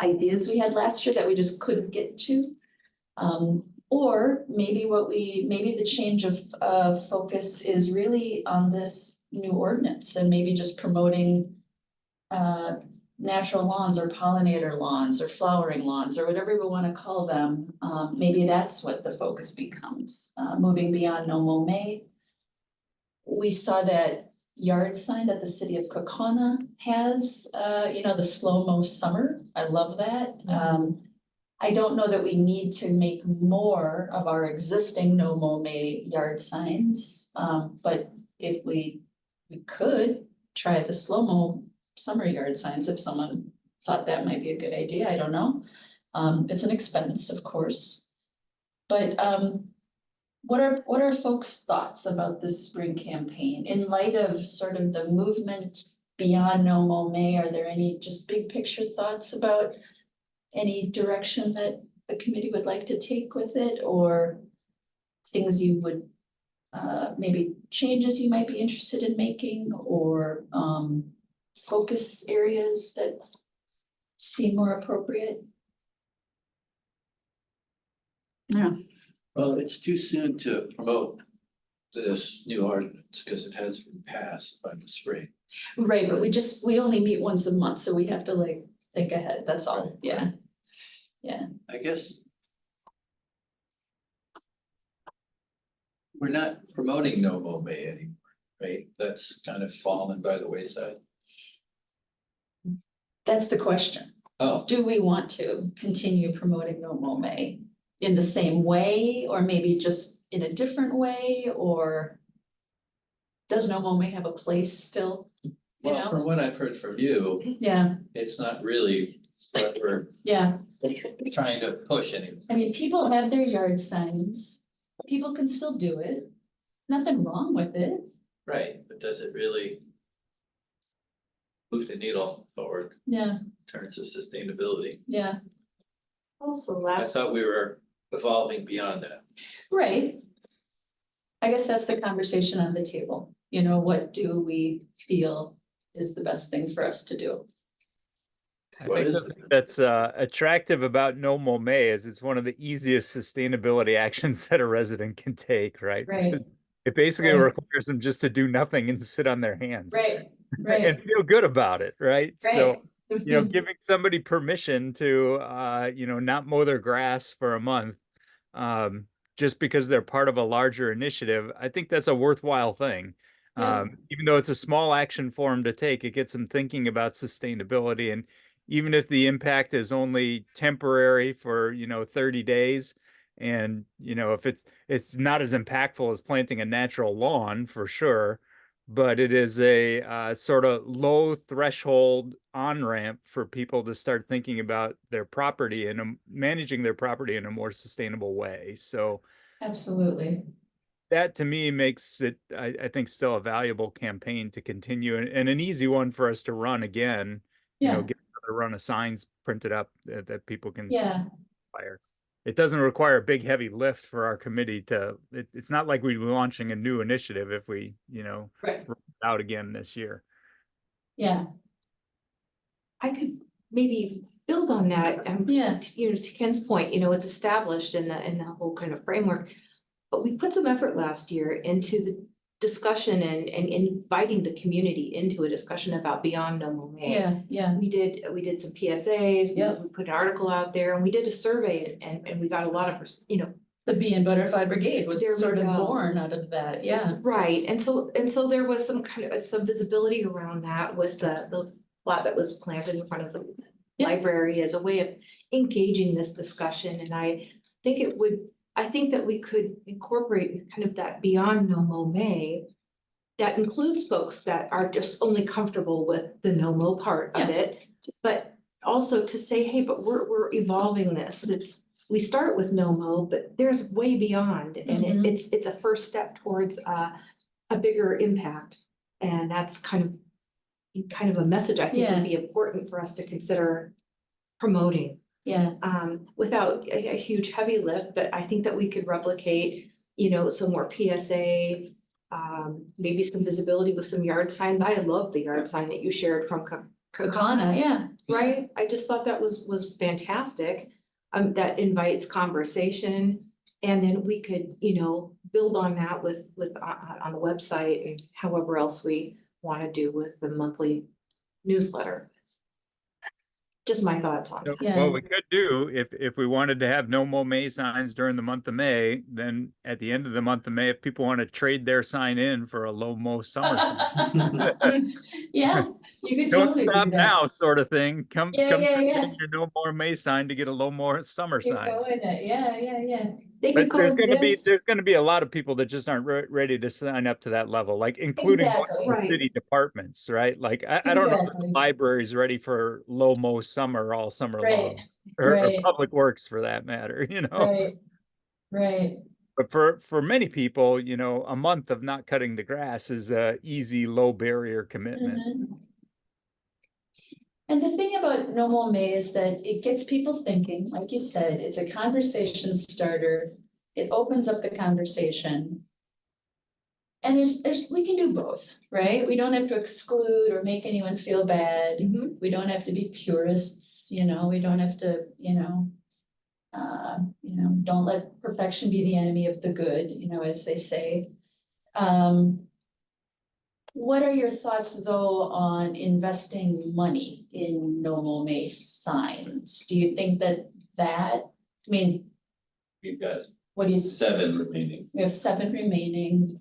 Speaker 1: ideas we had last year that we just couldn't get to. Or maybe maybe the change of focus is really on this new ordinance and maybe just promoting natural lawns or pollinator lawns or flowering lawns or whatever we want to call them. Maybe that's what the focus becomes, moving beyond No Mow May. We saw that yard sign that the city of Kokona has, you know, the slow mo summer. I love that. I don't know that we need to make more of our existing No Mow May yard signs, but if we could try the slow mo summer yard signs if someone thought that might be a good idea, I don't know. It's an expense, of course. But what are folks' thoughts about this spring campaign in light of sort of the movement beyond No Mow May? Are there any just big picture thoughts about any direction that the committee would like to take with it, or things you would maybe changes you might be interested in making, or focus areas that seem more appropriate? Yeah.
Speaker 5: Well, it's too soon to promote this new ordinance because it has been passed by the spring.
Speaker 1: Right, but we only meet once a month, so we have to like think ahead, that's all, yeah. Yeah,
Speaker 5: I guess we're not promoting No Mow May anymore, right? That's kind of fallen by the wayside.
Speaker 1: that's the question.
Speaker 5: Oh,
Speaker 1: Do we want to continue promoting No Mow May in the same way, or maybe just in a different way, or does No Mow May have a place still You
Speaker 5: Well,
Speaker 1: know?
Speaker 5: from what I've heard from you,
Speaker 1: Yeah,
Speaker 5: it's not really what we're
Speaker 1: yeah.
Speaker 5: trying to push anymore.
Speaker 1: I mean, people have their yard signs. People can still do it. Nothing wrong with it.
Speaker 5: Right, but does it really move the needle forward
Speaker 1: Yeah,
Speaker 5: in terms of sustainability?
Speaker 1: yeah,
Speaker 4: Also,
Speaker 5: I
Speaker 4: last,
Speaker 5: thought we were evolving beyond that.
Speaker 1: right. I guess that's the conversation on the table. You know, what do we feel is the best thing for us to do?
Speaker 3: I
Speaker 5: What
Speaker 3: think
Speaker 5: is
Speaker 3: the thing that's attractive about No Mow May is it's one of the easiest sustainability actions that a resident can take, right?
Speaker 1: Right.
Speaker 3: Because it basically
Speaker 1: Right.
Speaker 3: requires them just to do nothing and sit on their hands
Speaker 1: Right,
Speaker 3: and
Speaker 1: right,
Speaker 3: feel good about it, right? So,
Speaker 1: right.
Speaker 3: you know, giving somebody permission to, you know, not mow their grass for a month, just because they're part of a larger initiative, I think that's a worthwhile thing.
Speaker 1: Yeah.
Speaker 3: Even though it's a small action for them to take, it gets them thinking about sustainability. And even if the impact is only temporary for, you know, 30 days, and, you know, if it's not as impactful as planting a natural lawn for sure, but it is a sort of low threshold on-ramp for people to start thinking about their property and managing their property in a more sustainable way. So
Speaker 1: Absolutely.
Speaker 3: that to me makes it, I think, still a valuable campaign to continue and an easy one for us to run again, you know,
Speaker 1: Yeah,
Speaker 3: get another run of signs printed up that people can
Speaker 1: yeah,
Speaker 3: fire. It doesn't require a big heavy lift for our committee to, it's not like we'd be launching a new initiative if we, you know,
Speaker 1: right,
Speaker 3: roll it out again this year.
Speaker 1: yeah,
Speaker 4: I could maybe build on that,
Speaker 1: yeah,
Speaker 4: you know, to Ken's point, you know, it's established in the whole kind of framework. But we put some effort last year into the discussion and inviting the community into a discussion about Beyond No Mow May.
Speaker 1: yeah, yeah,
Speaker 4: We did some PSAs,
Speaker 1: Yep.
Speaker 4: we put an article out there and we did a survey and we got a lot of, you know.
Speaker 1: the Bee and Butterfly Brigade was
Speaker 4: There we
Speaker 1: sort of
Speaker 4: go.
Speaker 1: born out of that, yeah,
Speaker 4: Right, and so there was some kind of some visibility around that with the plot that was planted in front of the
Speaker 1: Yeah.
Speaker 4: library as a way of engaging this discussion, and I think that we could incorporate kind of that Beyond No Mow May that includes folks that are just only comfortable with the no mow part of
Speaker 1: Yeah.
Speaker 4: it, but also to say, hey, but we're evolving this. We start with no mow, but there's way beyond, and
Speaker 1: Mhm.
Speaker 4: it's a first step towards a bigger impact. And that's kind of a message I think
Speaker 1: Yeah.
Speaker 4: would be important for us to consider promoting
Speaker 1: yeah,
Speaker 4: without a huge heavy lift, but I think that we could replicate, you know, some more PSA, maybe some visibility with some yard signs. I love the yard sign that you shared from
Speaker 1: Kakana, yeah.
Speaker 4: right? I just thought that was fantastic. That invites conversation. And then we could, you know, build on that with on the website and however else we want to do with the monthly newsletter. Just my thoughts on
Speaker 3: So,
Speaker 4: it.
Speaker 1: Yeah.
Speaker 3: what we could do, if we wanted to have No Mow May signs during the month of May, then at the end of the month of May, if people want to trade their sign in for a low mow summer sign,
Speaker 1: Yeah, you could
Speaker 3: don't
Speaker 1: totally do
Speaker 3: stop
Speaker 1: that.
Speaker 3: now, sort of thing. Come
Speaker 1: Yeah,
Speaker 3: trade
Speaker 1: yeah.
Speaker 3: in your No More May sign to get a low more summer
Speaker 1: You're
Speaker 3: sign.
Speaker 1: going it, yeah, yeah, yeah.
Speaker 4: They
Speaker 3: But
Speaker 4: could
Speaker 3: there's
Speaker 4: coexist.
Speaker 3: gonna be a lot of people that just aren't ready to sign up to that level, like including most
Speaker 1: Exactly.
Speaker 3: of the
Speaker 4: Right.
Speaker 3: city departments, right? Like I don't know if
Speaker 1: Exactly.
Speaker 3: the library's ready for low mow summer all summer
Speaker 1: Right,
Speaker 3: long, or
Speaker 1: right.
Speaker 3: Public Works for that matter, you know?
Speaker 1: Right, right.
Speaker 3: But for many people, you know, a month of not cutting the grass is a easy, low barrier commitment.
Speaker 1: Mhm. And the thing about No Mow May is that it gets people thinking, like you said, it's a conversation starter. It opens up the conversation. And we can do both, right? We don't have to exclude or make anyone feel bad.
Speaker 4: Mhm.
Speaker 1: We don't have to be purists, you know, we don't have to, don't let perfection be the enemy of the good, you know, as they say. What are your thoughts though on investing money in No Mow May signs? Do you think I mean,
Speaker 5: We've got
Speaker 1: what do you,
Speaker 5: 7 remaining.
Speaker 1: we have 7 remaining.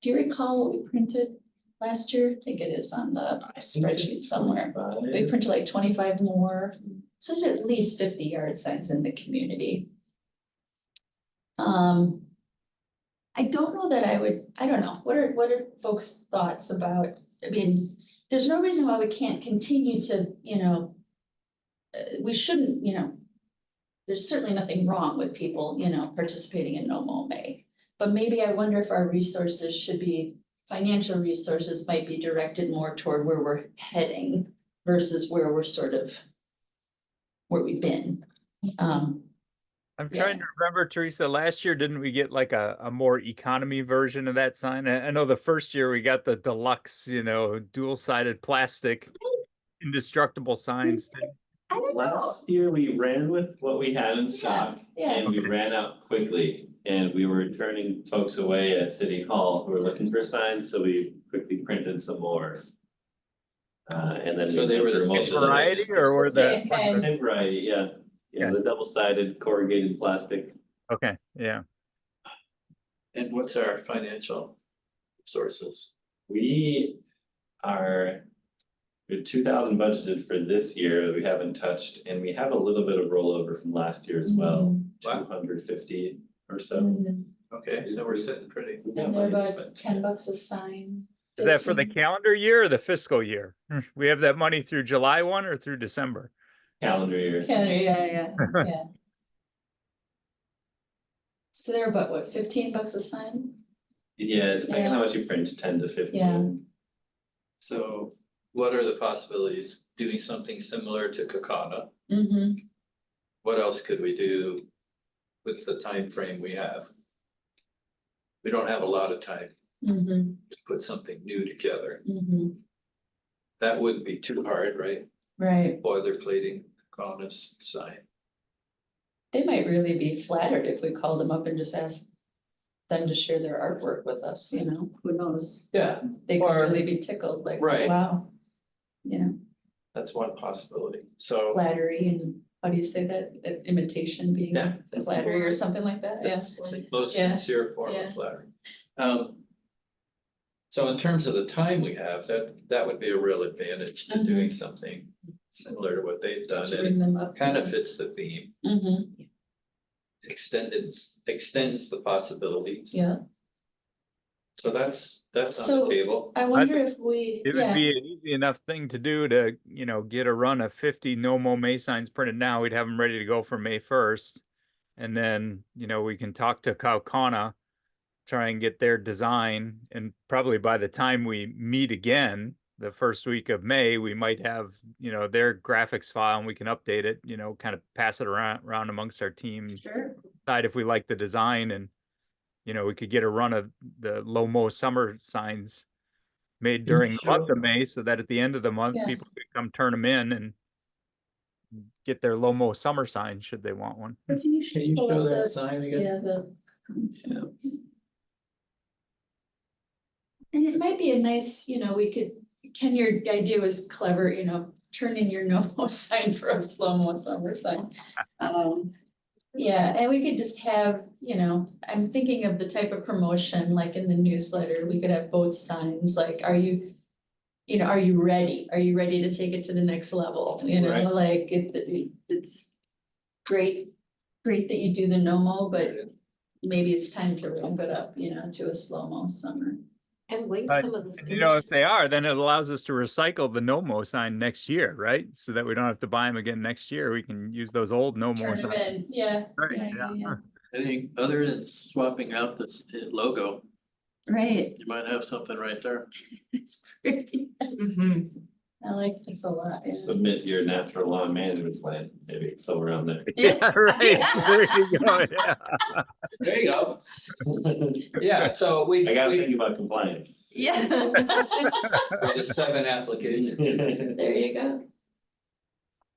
Speaker 1: Do you recall what we printed last year? I think it is on the spreadsheet somewhere. We printed like 25 more, so there's at least 50 yard signs in the community. I don't know that I don't know, what are folks' thoughts about, I mean, there's no reason why we can't continue to, we shouldn't, there's certainly nothing wrong with people, participating in No Mow May. But maybe I wonder if our resources should be, financial resources might be directed more toward where we're heading versus where we're sort of, where we've been.
Speaker 3: I'm trying
Speaker 1: Yeah.
Speaker 3: to remember, Teresa, last year, didn't we get like a more economy version of that sign? I know the first year we got the deluxe, dual-sided plastic indestructible signs.
Speaker 1: I don't know.
Speaker 2: Last year, we ran with what we had in
Speaker 1: Yeah,
Speaker 2: stock.
Speaker 1: yeah.
Speaker 2: And we ran out quickly, and we were turning folks away at City Hall who were looking for signs, so we quickly printed some more. And then.
Speaker 5: So they were the
Speaker 2: through
Speaker 5: same
Speaker 2: most of those.
Speaker 3: Variety, or were
Speaker 1: Same
Speaker 3: the,
Speaker 1: kind.
Speaker 2: Same variety, yeah. Yeah,
Speaker 3: Yeah.
Speaker 2: the double-sided corrugated plastic.
Speaker 3: okay, yeah.
Speaker 5: And what's our financial sources?
Speaker 2: We are, we have 2,000 budgeted for this year that we haven't touched, and we have a little bit of rollover from last year as well,
Speaker 5: Wow.
Speaker 2: 250 or so.
Speaker 1: Mhm.
Speaker 5: Okay, so we're sitting pretty.
Speaker 2: We got
Speaker 1: And they're
Speaker 2: money to
Speaker 1: about
Speaker 2: spend.
Speaker 1: $10 a sign.
Speaker 3: Is that for the
Speaker 1: 15.
Speaker 3: calendar year or the fiscal year? We have that money through July 1 or through December?
Speaker 2: Calendar year.
Speaker 1: Yeah. So they're about what, $15 a sign?
Speaker 2: Yeah, depending on
Speaker 1: Yeah.
Speaker 2: how much you print, 10 to 15.
Speaker 1: Yeah.
Speaker 5: So what are the possibilities? Doing something similar to Kakana?
Speaker 1: Mm-hmm.
Speaker 5: What else could we do with the time frame we have? We don't have a lot of time
Speaker 1: Mm-hmm.
Speaker 5: to put something new together.
Speaker 1: Mm-hmm.
Speaker 5: That wouldn't be too hard, right?
Speaker 1: Right.
Speaker 5: Boilerplating Kakana's sign.
Speaker 1: They might really be flattered if we called them up and just asked them to share their artwork with us, who knows?
Speaker 5: Yeah,
Speaker 1: They could
Speaker 5: Or-
Speaker 1: really be tickled, like,
Speaker 5: Right.
Speaker 1: wow.
Speaker 5: that's one possibility. So
Speaker 1: Flattery and, how do you say that, imitation being
Speaker 5: Yeah.
Speaker 1: flattery or something like that,
Speaker 5: that's
Speaker 1: yes.
Speaker 5: the most
Speaker 1: Yeah,
Speaker 5: sincere form
Speaker 1: yeah.
Speaker 5: of flattery. So in terms of the time we have, that would be a real advantage to
Speaker 1: Mhm.
Speaker 5: doing something similar to what they've done.
Speaker 1: To
Speaker 5: And
Speaker 1: bring them up.
Speaker 5: it kind of fits the theme,
Speaker 1: Mm-hmm,
Speaker 5: extends the possibilities.
Speaker 1: yeah,
Speaker 5: So that's on
Speaker 1: So-
Speaker 5: the table.
Speaker 1: I wonder if we,
Speaker 3: It would
Speaker 1: yeah,
Speaker 3: be an easy enough thing to do to, get a run of 50 No Mow May signs printed now. We'd have them ready to go for May 1st. And then, we can talk to Kaukana, try and get their design. And probably by the time we meet again, the first week of May, we might have, their graphics file and we can update it, kind of pass it around amongst our team,
Speaker 1: sure,
Speaker 3: decide if we like the design, and, we could get a run of the Low Mo summer signs made during the month of May, so that at the end of the month,
Speaker 1: Yeah.
Speaker 3: people could come turn them in and get their Low Mo summer sign should they want one.
Speaker 1: But can you pull up the-
Speaker 5: sign
Speaker 1: yeah, and it might be a nice, we could, Ken, your idea was clever, turn in your no-mo sign for a slow-mo summer sign. Yeah, and we could just have, I'm thinking of the type of promotion, like in the newsletter, we could have both signs, like, are you ready? Are you ready to take it to the next level?
Speaker 5: Right.
Speaker 1: Like, it's great that you do the no-mo, but maybe it's time to ramp it up, to a slow-mo summer.
Speaker 4: And link
Speaker 3: But,
Speaker 4: some of those
Speaker 3: If
Speaker 4: images.
Speaker 3: they are, then it allows us to recycle the No Mo sign next year, right? So that we don't have to buy them again next year. We can use those old No Mo
Speaker 1: Turn them
Speaker 3: signs.
Speaker 1: in, yeah.
Speaker 3: Right,
Speaker 1: Yeah.
Speaker 7: I think other than swapping out the logo,
Speaker 1: Right,
Speaker 7: you might have something right there.
Speaker 1: it's pretty,
Speaker 4: Mhm.
Speaker 1: I like this a lot, yeah.
Speaker 2: Submit your natural lawn management plan, maybe somewhere around there.
Speaker 3: Yeah, right. There you go. Yeah.
Speaker 5: There you go. Yeah, so we
Speaker 2: I gotta think about compliance.
Speaker 1: Yeah.
Speaker 5: the 7 applications.
Speaker 1: There you go.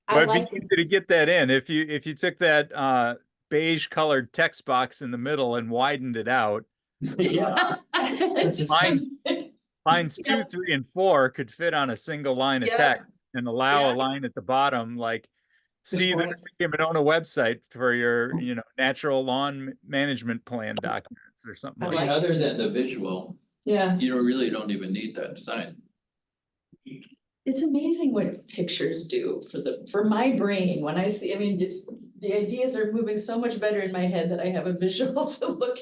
Speaker 4: I
Speaker 3: But
Speaker 4: like,
Speaker 3: it'd be easy to get that in. If you took that beige colored text box in the middle and widened it out,
Speaker 2: Yeah.
Speaker 3: Mine- lines
Speaker 1: Yeah.
Speaker 3: 2, 3, and 4 could fit on a single line of
Speaker 1: Yeah.
Speaker 3: text and allow
Speaker 1: Yeah.
Speaker 3: a line at the bottom, like, see the
Speaker 5: one.
Speaker 3: Monona website for your, natural lawn management plan documents or something
Speaker 7: I
Speaker 3: like
Speaker 7: mean,
Speaker 3: that.
Speaker 7: other than the visual,
Speaker 1: Yeah,
Speaker 7: you really don't even need that sign.
Speaker 1: it's amazing what pictures do for my brain when I see, just the ideas are moving so much better in my head that I have a visual to look,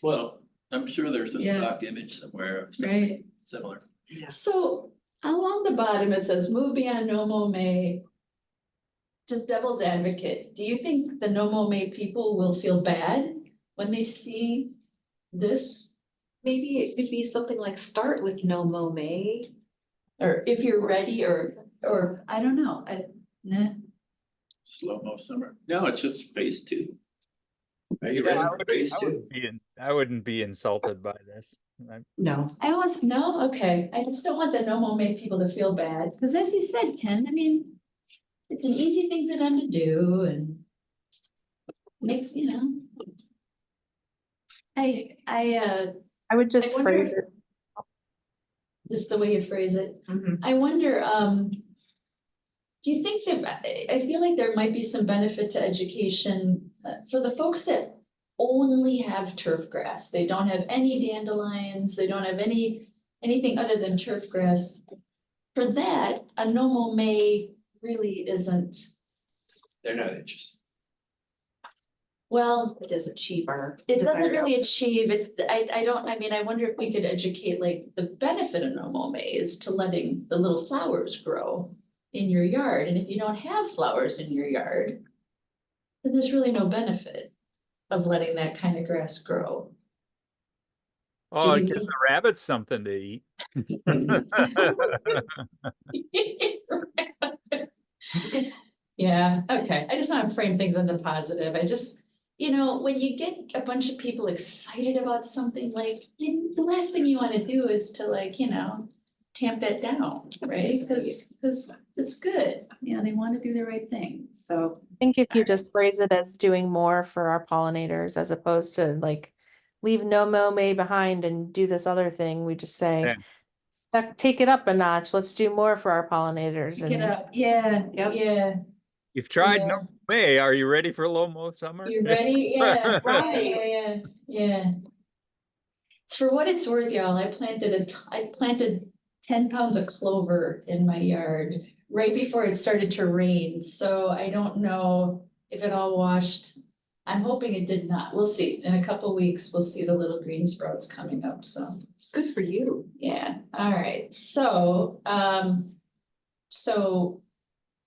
Speaker 7: Well, I'm sure there's a
Speaker 1: Yeah.
Speaker 7: stock image somewhere of something
Speaker 1: right?
Speaker 7: similar.
Speaker 1: So along the bottom, it says move beyond no mow may. Just devil's advocate, do you think the no mow may people will feel bad when they see this?
Speaker 4: Maybe it could be something like start with no mow May.
Speaker 1: Or if you're ready, or I don't know, nah.
Speaker 7: Slow-mo summer. No, it's just phase 2.
Speaker 5: Are you
Speaker 3: Yeah,
Speaker 5: ready for phase
Speaker 3: I
Speaker 5: 2?
Speaker 3: wouldn't be insulted by this.
Speaker 4: No.
Speaker 1: I almost know, okay, I just don't want the no mow may people to feel bad, because as you said, Ken, I mean. It's an easy thing for them to do and. Makes, you know.
Speaker 6: I would just
Speaker 1: wonder-
Speaker 6: phrase it.
Speaker 1: Just the way you phrase it,
Speaker 4: Mhm.
Speaker 1: I wonder, do you think that, I feel like there might be some benefit to education, for the folks that only have turf grass, they don't have any dandelions, they don't have anything other than turf grass. For that, a no mow may really isn't,
Speaker 5: They're not interested.
Speaker 1: well,
Speaker 4: It does achieve our.
Speaker 1: it doesn't
Speaker 4: desired
Speaker 1: really achieve it, I mean, I wonder if we could educate, like, the benefit of no mow may is to letting the little flowers grow in your yard, and if you don't have flowers in your yard, then there's really no benefit of letting that kind of grass grow.
Speaker 3: Oh, it
Speaker 1: you
Speaker 3: gives
Speaker 1: mean-
Speaker 3: the rabbits something to eat.
Speaker 1: Yeah, okay, I just want to frame things in the positive, I just, when you get a bunch of people excited about something, like, the last thing you want to do is to, like, tamp that down, right? Because it's good, they want to do the right thing, so.
Speaker 6: I think if you just phrase it as doing more for our pollinators as opposed to like leave no mow may behind and do this other thing, we just say
Speaker 3: Yeah.
Speaker 6: take it up a notch. Let's do more for our pollinators.
Speaker 1: Get
Speaker 6: And
Speaker 1: up, yeah,
Speaker 4: Yep.
Speaker 1: yeah,
Speaker 3: You've tried
Speaker 1: Yeah.
Speaker 3: no May. Are you ready for low mow summer?
Speaker 1: you ready? Yeah, yeah. It's for what it's worth, y'all, I planted 10 pounds of clover in my yard right before it started to rain, so I don't know if it all washed. I'm hoping it did not, we'll see, in a couple weeks, we'll see the little green sprouts coming up, so.
Speaker 4: Good for you.
Speaker 1: Yeah, all right, so, so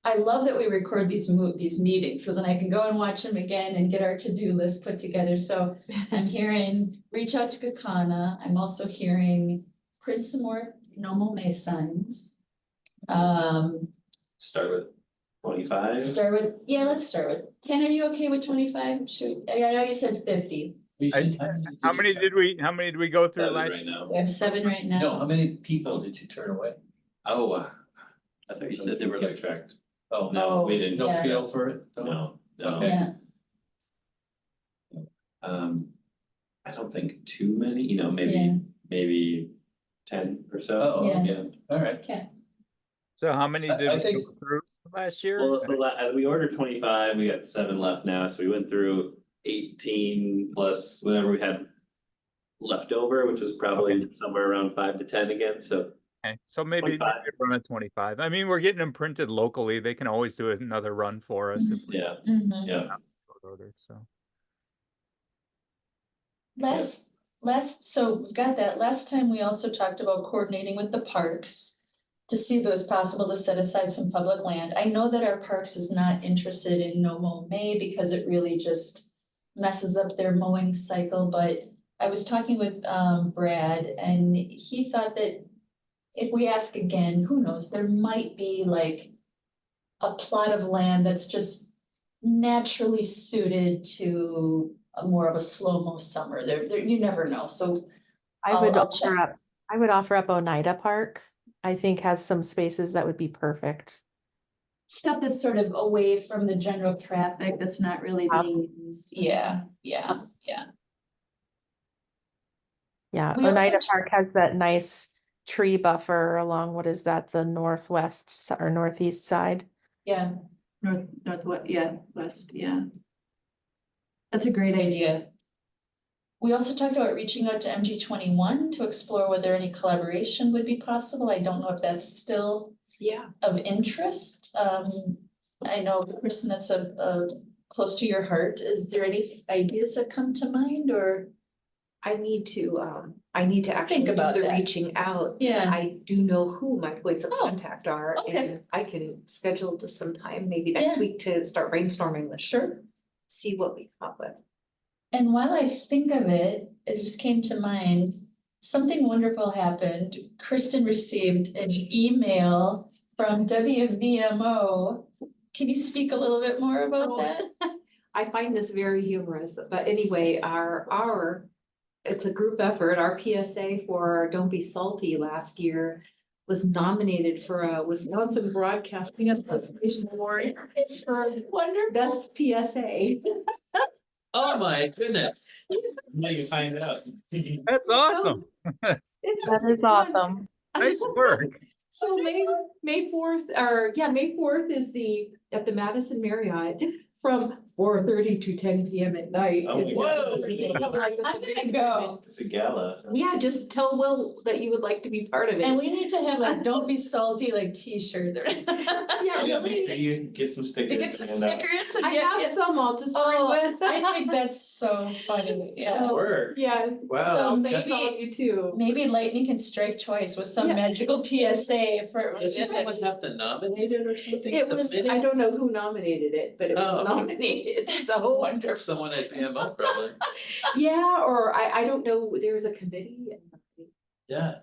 Speaker 1: I love that we record these meetings, because then I can go and watch them again and get our to-do list put together, so I'm hearing, reach out to Kakana, I'm also hearing print some more no mow may signs.
Speaker 2: Start with 25.
Speaker 1: Let's start with, Ken, are you okay with 25? Shoot, I know you said 50,
Speaker 3: How many did we go through
Speaker 2: 7
Speaker 3: last
Speaker 2: right
Speaker 3: year?
Speaker 2: now.
Speaker 1: we have 7 right now.
Speaker 5: No, how many people did you turn away?
Speaker 2: Oh,
Speaker 5: I thought you said they were
Speaker 2: kept
Speaker 5: like,
Speaker 2: track.
Speaker 5: oh,
Speaker 2: No,
Speaker 5: no,
Speaker 2: we didn't.
Speaker 5: no
Speaker 1: Yeah.
Speaker 5: feel for it?
Speaker 2: No,
Speaker 5: Okay.
Speaker 1: Yeah,
Speaker 2: I don't think too many,
Speaker 1: Yeah.
Speaker 2: maybe 10 or so.
Speaker 5: Oh,
Speaker 1: Yeah.
Speaker 5: okay, all right.
Speaker 1: okay,
Speaker 3: So how many
Speaker 2: I
Speaker 3: did we
Speaker 2: think-
Speaker 3: go through last year?
Speaker 2: Well, so we ordered 25, we got 7 left now, so we went through 18 plus whatever we had left over, which was probably somewhere around 5 to 10 again, so.
Speaker 3: Okay, so maybe
Speaker 2: 25.
Speaker 3: run at 25. I mean, we're getting them printed locally. They can always do another run for us if we
Speaker 2: Yeah,
Speaker 1: mhm.
Speaker 2: yeah.
Speaker 3: short order, so.
Speaker 1: So we've got that. Last time we also talked about coordinating with the parks to see if it was possible to set aside some public land. I know that our parks is not interested in no mow may because it really just messes up their mowing cycle, but I was talking with Brad and he thought that if we ask again, who knows, there might be like a plot of land that's just naturally suited to a more of a slow-mo summer. There, you never know, so.
Speaker 6: I would
Speaker 1: I'll
Speaker 6: offer
Speaker 1: check.
Speaker 6: up, I would offer up Oneida Park. I think has some spaces that would be perfect.
Speaker 1: Stuff that's sort of away from the general traffic, that's not really being used. Yeah.
Speaker 6: Yeah,
Speaker 1: We also
Speaker 6: Oneida
Speaker 1: t-
Speaker 6: Park has that nice tree buffer along, what is that, the or northeast side?
Speaker 1: Yeah, northwest, west, yeah. That's a great idea. We also talked about reaching out to MG21 to explore whether any collaboration would be possible. I don't know if that's still
Speaker 4: Yeah.
Speaker 1: of interest. I know, Kristen, that's a close to your heart. Is there any ideas that come to mind or?
Speaker 4: I need to actually
Speaker 1: Think
Speaker 4: do
Speaker 1: about
Speaker 4: the
Speaker 1: that.
Speaker 4: reaching out.
Speaker 1: Yeah.
Speaker 4: I do know who my points of
Speaker 1: Oh,
Speaker 4: contact are,
Speaker 1: okay.
Speaker 4: and I can schedule to some time, maybe next
Speaker 1: Yeah.
Speaker 4: week, to start brainstorming this.
Speaker 1: Sure.
Speaker 4: See what we come up with.
Speaker 1: And while I think of it, it just came to mind, something wonderful happened. Kristen received an email from WVMO. Can you speak a little bit more about
Speaker 4: Oh.
Speaker 1: that?
Speaker 4: I find this very humorous, but anyway, it's a group effort. Our PSA for Don't Be Salty last year was nominated for a Wisconsin Broadcasting Association Award. It's for
Speaker 1: Wonderful.
Speaker 4: best PSA.
Speaker 5: Oh, my goodness.
Speaker 2: Now you find out.
Speaker 3: That's awesome.
Speaker 4: It's
Speaker 6: That is
Speaker 4: fun.
Speaker 6: awesome.
Speaker 3: Nice work.
Speaker 4: So May 4th, May 4th is at the Madison Marriott from 4:30 to 10 PM at night.
Speaker 2: Oh, whoa.
Speaker 1: I'm gonna go.
Speaker 2: It's a gala.
Speaker 4: Yeah, just tell Will that you would like to be part of it.
Speaker 1: And we need to have like, don't be salty, like t-shirt.
Speaker 2: Yeah, make sure you get some stickers.
Speaker 1: Get some
Speaker 2: to hand out.
Speaker 1: stickers and
Speaker 4: I
Speaker 1: get-
Speaker 4: have some I'll just
Speaker 1: Oh,
Speaker 4: bring with.
Speaker 1: I think that's so funny, yeah.
Speaker 2: Work.
Speaker 4: Yeah.
Speaker 5: Wow.
Speaker 1: So
Speaker 4: Thanks to all of
Speaker 1: maybe,
Speaker 4: you too.
Speaker 1: maybe lightning can strike twice with some
Speaker 4: Yeah.
Speaker 1: magical PSA for.
Speaker 5: Does someone have to nominate it or something?
Speaker 4: It was,
Speaker 5: Submit
Speaker 4: I
Speaker 5: it?
Speaker 4: don't know who nominated it, but it was
Speaker 5: Oh.
Speaker 4: nominated.
Speaker 1: That's
Speaker 4: So,
Speaker 1: wonderful.
Speaker 5: Someone at VMO probably.
Speaker 4: yeah, or I don't know, there's a committee and
Speaker 5: Yeah.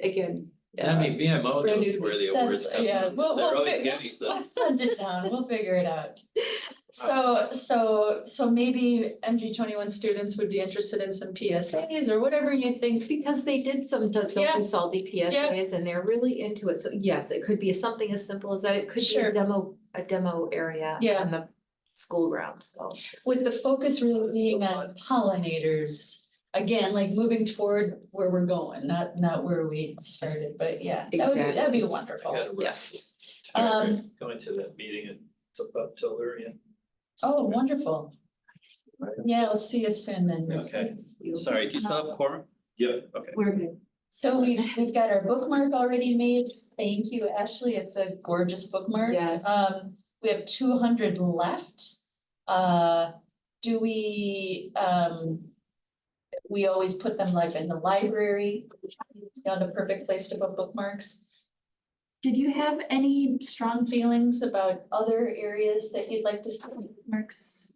Speaker 4: again.
Speaker 5: Yeah, I mean, VMO
Speaker 4: Brand
Speaker 5: knows
Speaker 4: new-
Speaker 5: where the awards
Speaker 1: That's,
Speaker 5: come
Speaker 1: yeah,
Speaker 5: from.
Speaker 1: we'll,
Speaker 5: They're
Speaker 1: we'll,
Speaker 5: always
Speaker 1: fig-
Speaker 5: getting
Speaker 1: we'll
Speaker 5: some.
Speaker 1: hunt it down, we'll figure it out. So maybe MG21 students would be interested in some PSAs or whatever you think.
Speaker 4: Because they did some Don't
Speaker 1: Yeah.
Speaker 4: Be Salty PSAs and they're really into it. So yes, it could be something as simple as that. It could be
Speaker 1: Sure.
Speaker 4: a demo area
Speaker 1: Yeah.
Speaker 4: on the school grounds, so.
Speaker 1: With the focus really being on pollinators, again, like moving toward where we're going, not where we started, but yeah, that'd be wonderful.
Speaker 5: I gotta run.
Speaker 4: Yes.
Speaker 5: Going to that meeting in Tellurian.
Speaker 1: Oh, wonderful. Yeah, we'll see you soon then.
Speaker 5: Okay. Sorry, do you still have quorum? Yep. Okay.
Speaker 4: We're good.
Speaker 1: So we've got our bookmark already made. Thank you, Ashley. It's a gorgeous bookmark.
Speaker 4: Yes.
Speaker 1: We have 200 left. Do we always put them like in the library, you know, the perfect place to put bookmarks. Did you have any strong feelings about other areas that you'd like to see bookmarks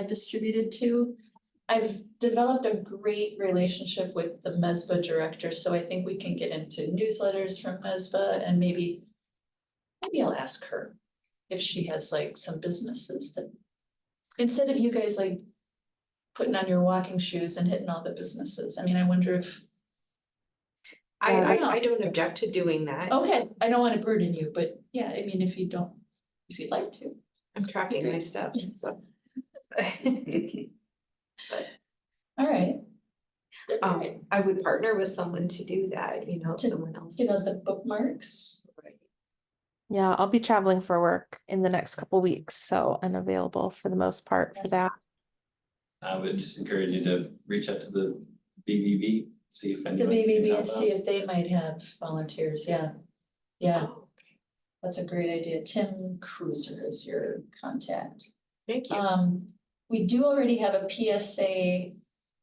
Speaker 1: distributed to? I've developed a great relationship with the MESBA director, so I think we can get into newsletters from MESBA and maybe I'll ask her if she has like some businesses that, instead of you guys like putting on your walking shoes and hitting all the businesses. I mean, I wonder if,
Speaker 4: I don't object to doing that.
Speaker 1: okay, I don't want to burden you, but yeah, I mean, if you'd like to.
Speaker 4: I'm tracking my steps, so.
Speaker 1: All right.
Speaker 4: I would partner with someone to do that,
Speaker 1: To,
Speaker 4: someone else.
Speaker 1: You know, the bookmarks.
Speaker 6: Yeah, I'll be traveling for work in the next couple weeks, so unavailable for the most part for that.
Speaker 2: I would just encourage you to reach out to the BBB, see if
Speaker 1: The
Speaker 2: anyone. can
Speaker 1: BBB
Speaker 2: help
Speaker 1: and see
Speaker 2: out.
Speaker 1: if they might have volunteers, yeah. Yeah, that's a great idea. Tim Cruiser is your contact.
Speaker 4: Thank you.
Speaker 1: We do already have a PSA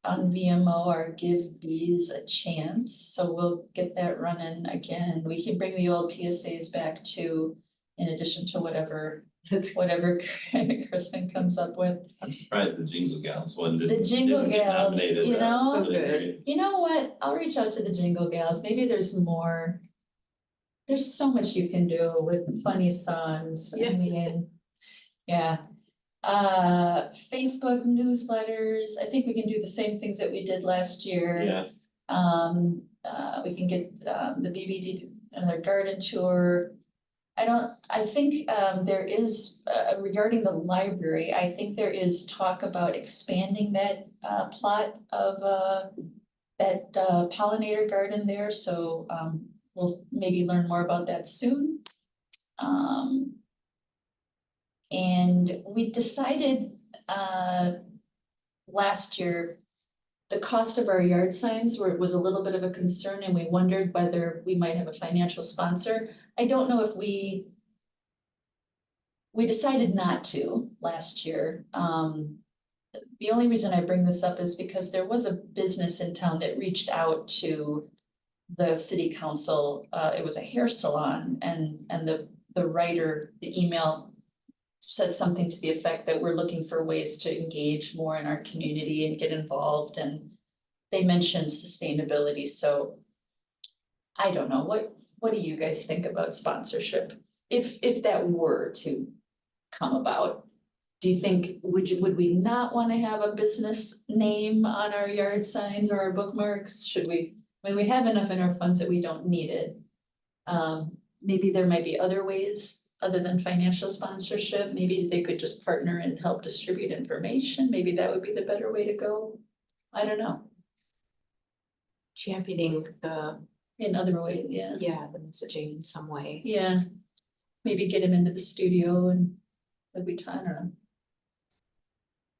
Speaker 1: on VMO, our Give Bees a Chance, so we'll get that running again. We can bring the old PSAs back too, in addition to whatever Kristen comes up with.
Speaker 2: I'm surprised the Jingle Gals one didn't.
Speaker 1: The Jingle
Speaker 2: didn't get
Speaker 1: Gals,
Speaker 2: nominated.
Speaker 1: you
Speaker 2: That was
Speaker 1: know?
Speaker 2: really
Speaker 4: So good.
Speaker 2: great.
Speaker 1: You know what? I'll reach out to the Jingle Gals. Maybe there's more. There's so much you can do with funny songs. I
Speaker 4: Yeah.
Speaker 1: mean, yeah. Facebook newsletters. I think we can do the same things that we did last year.
Speaker 2: Yeah,
Speaker 1: We can get the BBD and their garden tour. I think there is, regarding the library, I think there is talk about expanding that plot of that pollinator garden there, so we'll maybe learn more about that soon. And we decided last year, the cost of our yard signs was a little bit of a concern, and we wondered whether we might have a financial sponsor. I don't know if we decided not to last year, the only reason I bring this up is because there was a business in town that reached out to the city council. It was a hair salon, and the writer, the email said something to the effect that we're looking for ways to engage more in our community and get involved, and they mentioned sustainability, so I don't know, what do you guys think about sponsorship? If that were to come about, do you think, would we not want to have a business name on our yard signs or our bookmarks? Should we, I mean, we have enough in our funds that we don't need it. Maybe there might be other ways other than financial sponsorship. Maybe they could just partner and help distribute information. Maybe that would be the better way to go. I don't know,
Speaker 4: Championing the,
Speaker 1: in other ways,
Speaker 4: the messaging in some way.
Speaker 1: yeah. Maybe get him into the studio and like we, I don't know.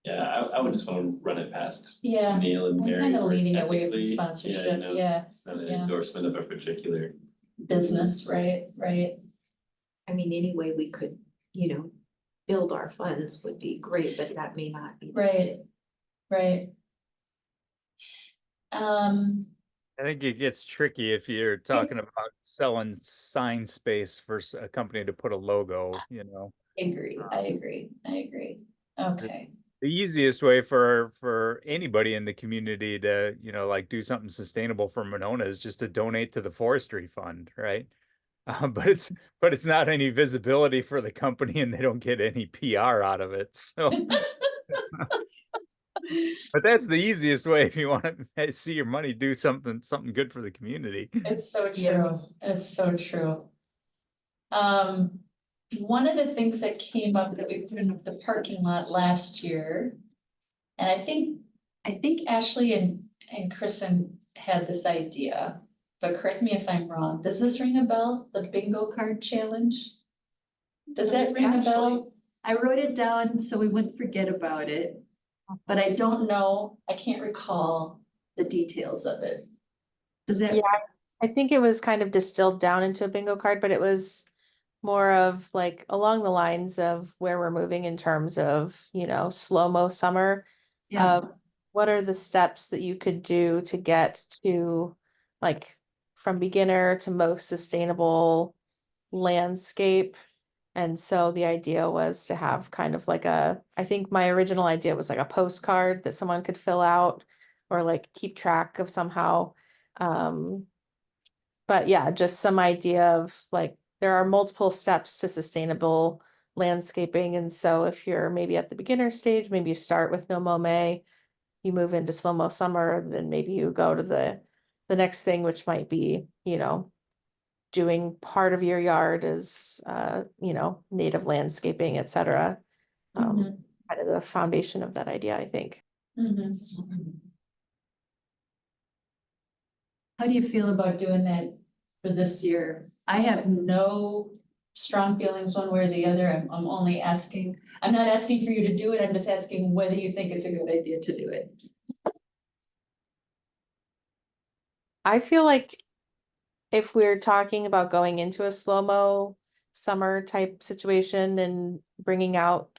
Speaker 2: Yeah, I would just wanna run it past
Speaker 1: Yeah,
Speaker 2: Neil and
Speaker 1: I'm
Speaker 2: Mary.
Speaker 1: kind of
Speaker 2: work
Speaker 1: leaning away from
Speaker 2: ethically.
Speaker 1: sponsorship,
Speaker 2: No,
Speaker 1: yeah,
Speaker 2: It's not an
Speaker 1: yeah.
Speaker 2: endorsement of a particular.
Speaker 1: business, right, right,
Speaker 4: I mean, any way we could, you know, build our funds would be great, but that may not be.
Speaker 1: right, right.
Speaker 3: I think it gets tricky if you're talking about selling sign space for a company to put a logo, you know.
Speaker 1: I agree, okay,
Speaker 3: The easiest way for anybody in the community to, you know, like do something sustainable for Monona is just to donate to the forestry fund, right? But it's not any visibility for the company and they don't get any PR out of it. So, but that's the easiest way if you want to see your money do something good for the community.
Speaker 1: it's so true,
Speaker 4: Yes.
Speaker 1: it's so true. One of the things that came up that we put in the parking lot last year, and I think Ashley and Kristen had this idea, but correct me if I'm wrong, does this ring a bell, the bingo card challenge? Does that
Speaker 4: Does
Speaker 1: ring a
Speaker 4: Ashley?
Speaker 1: bell? I wrote it down so we wouldn't forget about it, but I don't know, I can't recall the details of it. Does that?
Speaker 6: Yeah, I think it was kind of distilled down into a bingo card, but it was more of like along the lines of where we're moving in terms of, you know, slow-mo summer.
Speaker 1: Yeah.
Speaker 6: Of what are the steps that you could do to get to like from beginner to most sustainable landscape. And so the idea was to have kind of like I think my original idea was like a postcard that someone could fill out or like keep track of somehow. But yeah, just some idea of like, there are multiple steps to sustainable landscaping. And so if you're maybe at the beginner stage, maybe you start with no mow May, you move into slow-mo summer, then maybe you go to the next thing, which might be, you know, doing part of your yard as, you know, native landscaping, et cetera.
Speaker 1: Mhm.
Speaker 6: Kind of the foundation of that idea, I think.
Speaker 1: Mhm. How do you feel about doing that for this year? I have no strong feelings one way or the other. I'm only asking, I'm not asking for you to do it. I'm just asking whether you think it's a good idea to do it.
Speaker 6: I feel like if we're talking about going into a slow-mo summer type situation and bringing out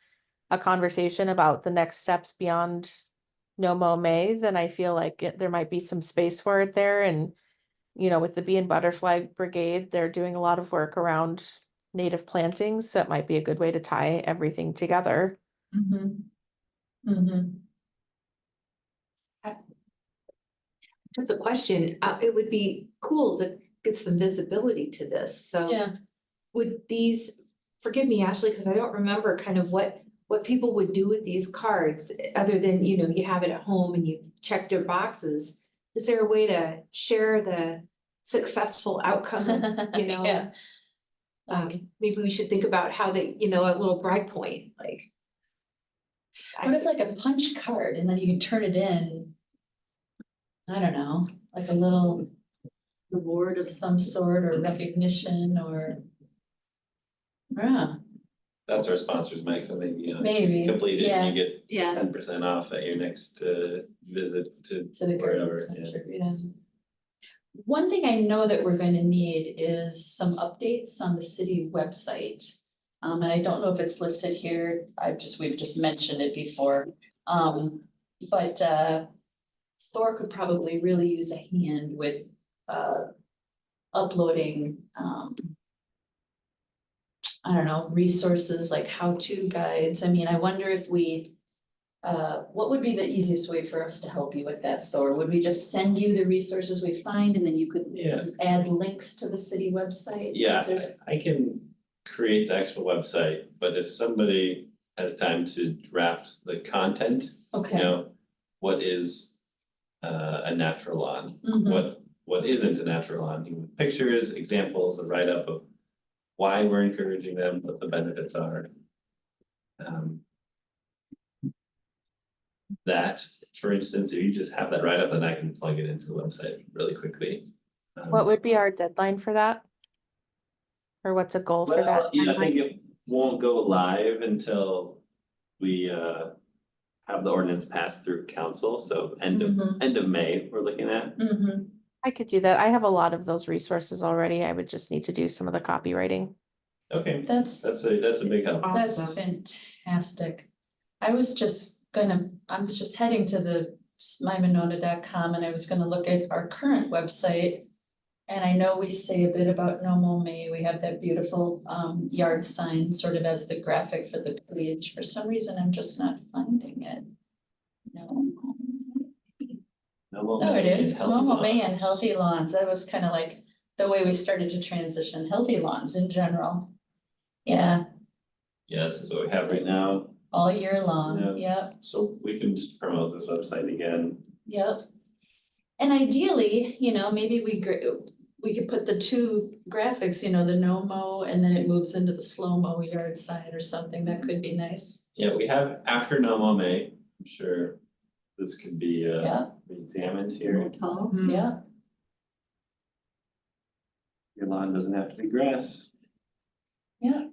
Speaker 6: a conversation about the next steps beyond no mow May, then I feel like there might be some space for it there. And, you know, with the Bee and Butterfly Brigade, they're doing a lot of work around native plantings, so it might be a good way to tie everything together.
Speaker 4: Just a question, it would be cool to give some visibility to this, so.
Speaker 1: Yeah,
Speaker 4: Would these, forgive me, Ashley, because I don't remember kind of what people would do with these cards, other than, you know, you have it at home and you check your boxes. Is there a way to share the successful outcome, you know?
Speaker 1: Yeah.
Speaker 4: Maybe we should think about how they, you know, a little brag point, like.
Speaker 1: What if like a punch card and then you can turn it in? I don't know, like a little reward of some sort or recognition or. Yeah,
Speaker 2: That's our sponsors, Mike, so maybe, you know,
Speaker 1: maybe,
Speaker 2: complete it and you get
Speaker 1: yeah.
Speaker 2: 10% off at your next visit to
Speaker 1: To the
Speaker 2: wherever.
Speaker 1: garden
Speaker 2: Yeah.
Speaker 1: center, yeah. One thing I know that we're going to need is some updates on the city website. And I don't know if it's listed here, we've just mentioned it before. But Thor could probably really use a hand with uploading I don't know, resources like how-to guides. I mean, I wonder if we what would be the easiest way for us to help you with that, Thor? Would we just send you the resources we find and then you could
Speaker 2: Yeah.
Speaker 1: add links to the city website? 'Cause
Speaker 2: Yeah,
Speaker 1: there's-
Speaker 2: I can create the actual website, but if somebody has time to draft the content, you
Speaker 1: Okay.
Speaker 2: know, what is a natural lawn?
Speaker 1: Mhm.
Speaker 2: What isn't a natural lawn? You know, pictures, examples, a write-up of why we're encouraging them, what the benefits are. That, for instance, if you just have that write-up, then I can plug it into the website really quickly.
Speaker 6: What would be our deadline for that? Or what's a goal for
Speaker 2: Well,
Speaker 6: that?
Speaker 2: yeah, I think
Speaker 6: timeline?
Speaker 2: it won't go live until we have the ordinance passed through council, so
Speaker 1: Mhm.
Speaker 2: end of May, we're looking at.
Speaker 1: Mhm.
Speaker 6: I could do that. I have a lot of those resources already. I would just need to do some of the copywriting.
Speaker 2: Okay,
Speaker 1: That's
Speaker 2: that's a big help.
Speaker 1: That's
Speaker 4: Awesome.
Speaker 1: fantastic. I was just heading to the mymonona.com and I was gonna look at our current website. And I know we say a bit about No Mow May, we have that beautiful yard sign sort of as the graphic for the page. For some reason, I'm just not finding it. No. Oh, it is, No Mow May and Healthy Lawns, that was kind of like the way we started to transition, healthy lawns in general. Yeah,
Speaker 2: Yeah, this is what we have right now,
Speaker 1: all year long, yep.
Speaker 2: so we can just promote this website again.
Speaker 1: Yep. And ideally, you know, maybe we could put the two graphics, you know, the no mow and then it moves into the slow mow yard sign or something. That could be nice.
Speaker 2: Yeah, we have after No Mow May, I'm sure this could be
Speaker 1: Yeah,
Speaker 2: examined here.
Speaker 1: yeah.
Speaker 2: Your lawn doesn't have to be grass.
Speaker 1: Yeah.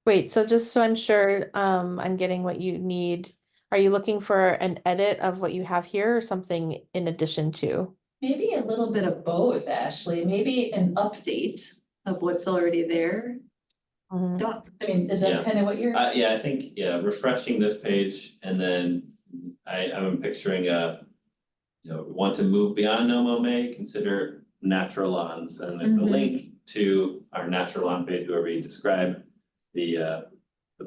Speaker 6: Wait, so just so I'm sure, I'm getting what you need. Are you looking for an edit of what you have here or something in addition to?
Speaker 1: Maybe a little bit of both, Ashley. Maybe an update of what's already there.
Speaker 6: Mhm.
Speaker 1: I mean, is that
Speaker 2: Yeah.
Speaker 1: kind of what you're?
Speaker 2: Yeah, I think, yeah, refreshing this page and then I'm picturing you know, want to move beyond No Mow May, consider natural lawns. And there's a
Speaker 1: Mhm.
Speaker 2: link to our natural lawn page where we describe the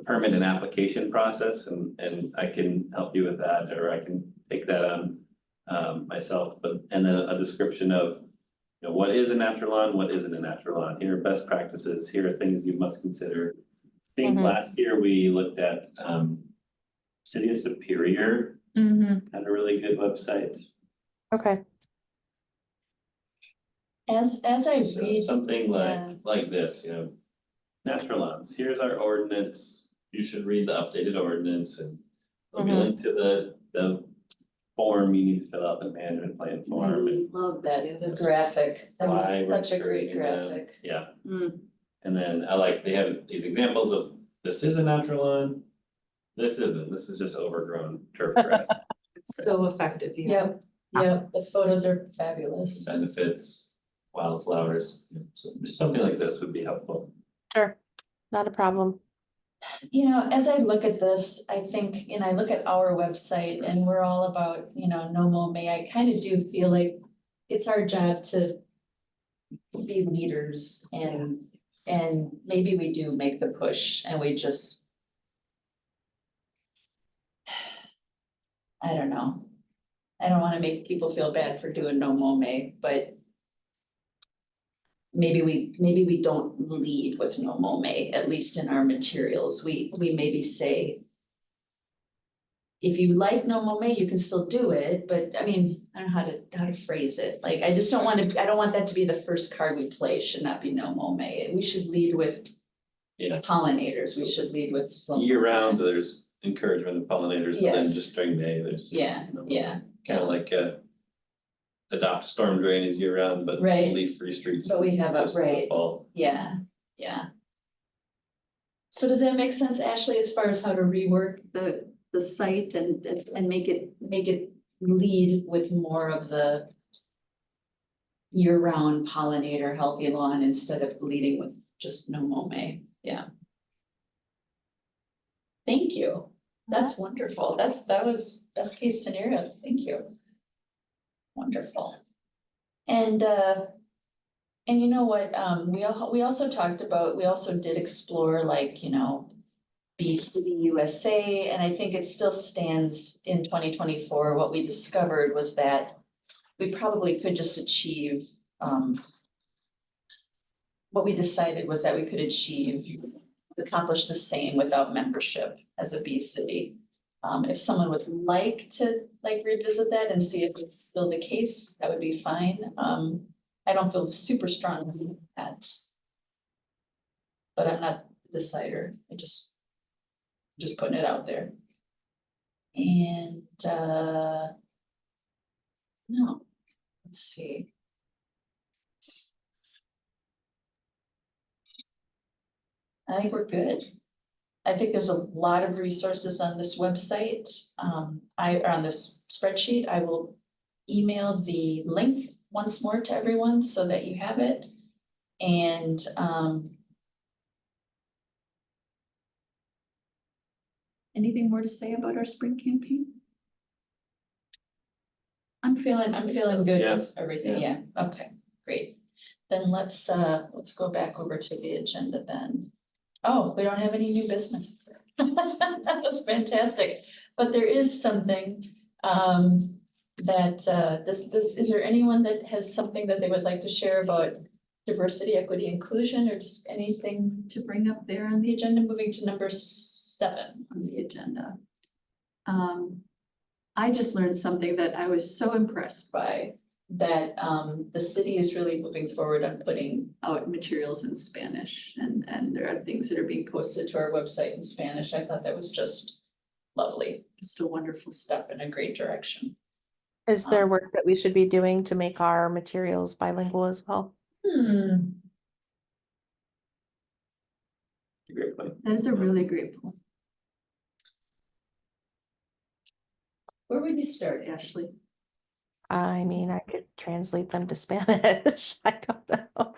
Speaker 2: permit and application process and I can help you with that, or I can take that on myself, and then a description of, you know, what is a natural lawn, what isn't a natural lawn, here are best practices, here are things you must consider. I think
Speaker 6: Mhm.
Speaker 2: last year we looked at City of Superior had a really good website.
Speaker 6: Okay,
Speaker 1: As I
Speaker 2: So
Speaker 1: read,
Speaker 2: something
Speaker 1: yeah.
Speaker 2: like this, you know, natural lawns, here's our ordinance, you should read the updated ordinance and there'll be a
Speaker 6: Mhm.
Speaker 2: link to the form you need to fill out, the management plan form and
Speaker 1: love that, the
Speaker 2: That's
Speaker 1: graphic. That was
Speaker 2: why we're
Speaker 1: such a great
Speaker 2: encouraging them.
Speaker 1: graphic.
Speaker 2: Yeah,
Speaker 1: Mm.
Speaker 2: and then I like, they have these examples of, this is a natural lawn, this isn't, this is just overgrown turf grass,
Speaker 4: So effective, yeah.
Speaker 1: Yep, the photos are fabulous.
Speaker 2: benefits, wildflowers, you know, something like this would be helpful.
Speaker 6: sure, not a problem.
Speaker 1: You know, as I look at this, I think, and I look at our website and we're all about, you know, no mow May, I kind of do feel like it's our job to be leaders and maybe we do make the push and we just I don't know. I don't want to make people feel bad for doing no mow May, but maybe we don't lead with no mow May, at least in our materials. We maybe say, if you like no mow May, you can still do it, but I mean, I don't know how to phrase it. Like, I just don't want to, I don't want that to be the first card we play, should not be no mow May. We should lead with
Speaker 2: Yeah.
Speaker 1: pollinators. We should lead with slow.
Speaker 2: Year round, there's encouragement of pollinators, but then
Speaker 1: Yes.
Speaker 2: just during May, there's.
Speaker 1: Yeah, yeah.
Speaker 2: Kind of like adopt storm drainage year round, but
Speaker 1: Right.
Speaker 2: leaf-free streets.
Speaker 1: But we have a-
Speaker 2: just in the
Speaker 1: right.
Speaker 2: fall.
Speaker 1: Yeah, yeah. So does that make sense, Ashley, as far as how to rework the site and make it lead with more of the year-round pollinator healthy lawn instead of leading with just no mow May, yeah. Thank you. That's wonderful. That was best case scenario. Thank you. Wonderful. And you know what, we also talked about, we also did explore like, you know, Bee City USA, and I think it still stands in 2024. What we discovered was that we probably could just achieve, what we decided was that we could accomplish the same without membership as a Bee City. If someone would like to like revisit that and see if it's still the case, that would be fine. I don't feel super strongly at. But I'm not the decider, just putting it out there. And, no, let's see. I think we're good. I think there's a lot of resources on this website, on this spreadsheet. I will email the link once more to everyone so that you have it. And, anything more to say about our spring campaign? I'm feeling good
Speaker 2: Yeah.
Speaker 1: with everything, yeah, okay, great. Then let's go back over to the agenda then. Oh, we don't have any new business. That's fantastic, but there is something, that, is there anyone that has something that they would like to share about diversity, equity, inclusion, or just anything to bring up there on the agenda, moving to number 7 on the agenda? I just learned something that I was so impressed by, that the city is really moving forward on putting out materials in Spanish, and there are things that are being posted to our website in Spanish. I thought that was just lovely, just a wonderful step in a great direction.
Speaker 6: Is there work that we should be doing to make our materials bilingual as well?
Speaker 2: Great point.
Speaker 1: That is a really great point. Where would you start, Ashley?
Speaker 6: I mean, I could translate them to Spanish. I don't know.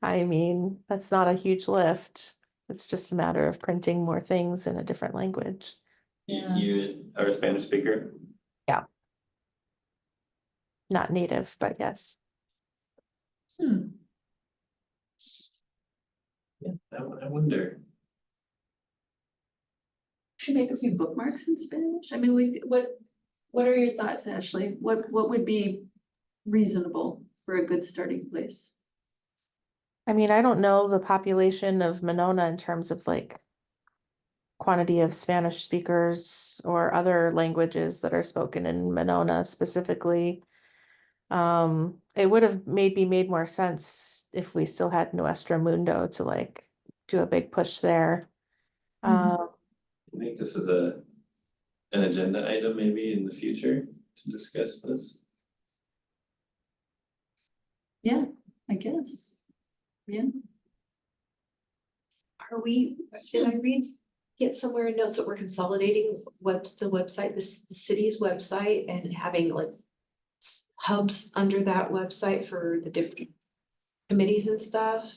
Speaker 6: I mean, that's not a huge lift. It's just a matter of printing more things in a different language.
Speaker 1: Yeah.
Speaker 2: You are a Spanish speaker?
Speaker 6: Not native, but yes.
Speaker 2: Yeah, I wonder.
Speaker 1: Should make a few bookmarks in Spanish. I mean, what are your thoughts, Ashley? What would be reasonable for a good starting place?
Speaker 6: I mean, I don't know the population of Monona in terms of like quantity of Spanish speakers or other languages that are spoken in Monona specifically. It would have maybe made more sense if we still had Nuestro Mundo to like do a big push there.
Speaker 1: Mhm.
Speaker 2: I think this is an agenda item maybe in the future to discuss this.
Speaker 1: Yeah, I guess. Yeah.
Speaker 4: Are we, did I get somewhere in notes that we're consolidating what's the website, the city's website, and having like hubs under that website for the different committees and stuff?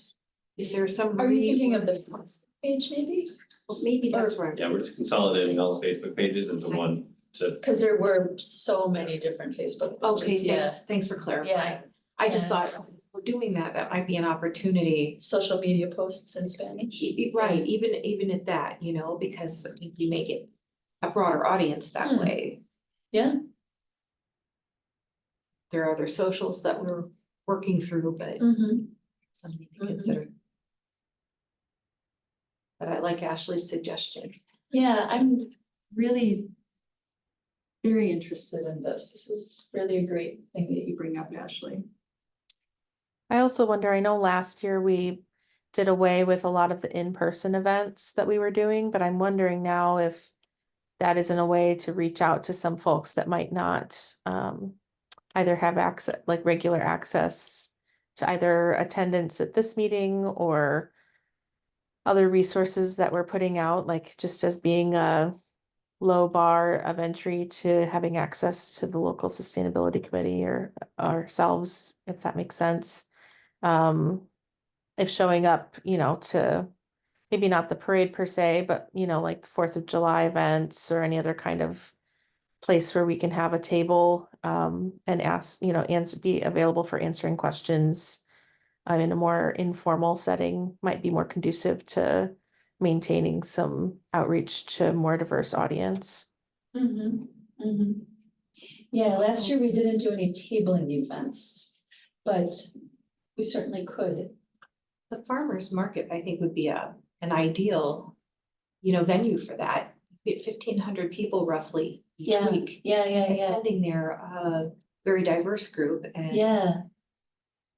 Speaker 4: Is there some?
Speaker 1: Are you thinking of the front page maybe?
Speaker 4: Well, maybe that's where.
Speaker 2: Yeah, we're just consolidating all the Facebook pages into one to.
Speaker 1: Because there were so many different Facebook
Speaker 4: Okay,
Speaker 1: pages, yeah.
Speaker 4: thanks for clarifying.
Speaker 1: Yeah.
Speaker 4: I just
Speaker 1: Yeah.
Speaker 4: thought, if we're doing that, that might be an opportunity.
Speaker 1: Social media posts in Spanish.
Speaker 4: Right, even at that, you know, because I think you make it a broader audience that way.
Speaker 1: Yeah.
Speaker 4: There are other socials that we're working through, but
Speaker 1: Mm-hmm.
Speaker 4: something to consider. But I like Ashley's suggestion.
Speaker 1: Yeah, I'm really very interested in this. This is really a great thing that you bring up, Ashley.
Speaker 6: I also wonder, I know last year we did away with a lot of the in-person events that we were doing, but I'm wondering now if that isn't a way to reach out to some folks that might not either have access, like regular access to either attendance at this meeting or other resources that we're putting out, like just as being a low bar of entry to having access to the local sustainability committee or ourselves, if that makes sense. If showing up, you know, to maybe not the parade per se, but you know, like the 4th of July events or any other kind of place where we can have a table and ask, you know, be available for answering questions in a more informal setting might be more conducive to maintaining some outreach to a more diverse audience.
Speaker 1: Yeah, last year we didn't do any tabling events, but we certainly could.
Speaker 4: The farmer's market, I think, would be an ideal, you know, venue for that. 1,500 people roughly each
Speaker 1: Yeah,
Speaker 4: week.
Speaker 1: yeah,
Speaker 4: Attending there, very diverse group, and
Speaker 1: Yeah,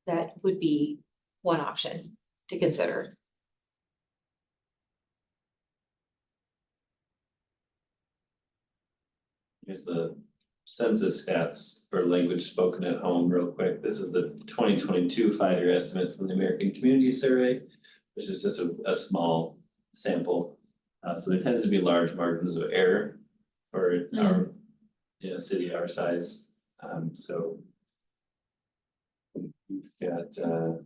Speaker 4: that would be one option to consider.
Speaker 2: Here's the census stats for language spoken at home real quick. This is the 2022 5-year estimate from the American Community Survey, which is just a small sample. So there tends to be large margins of error for our, you know, city our size. So we've got the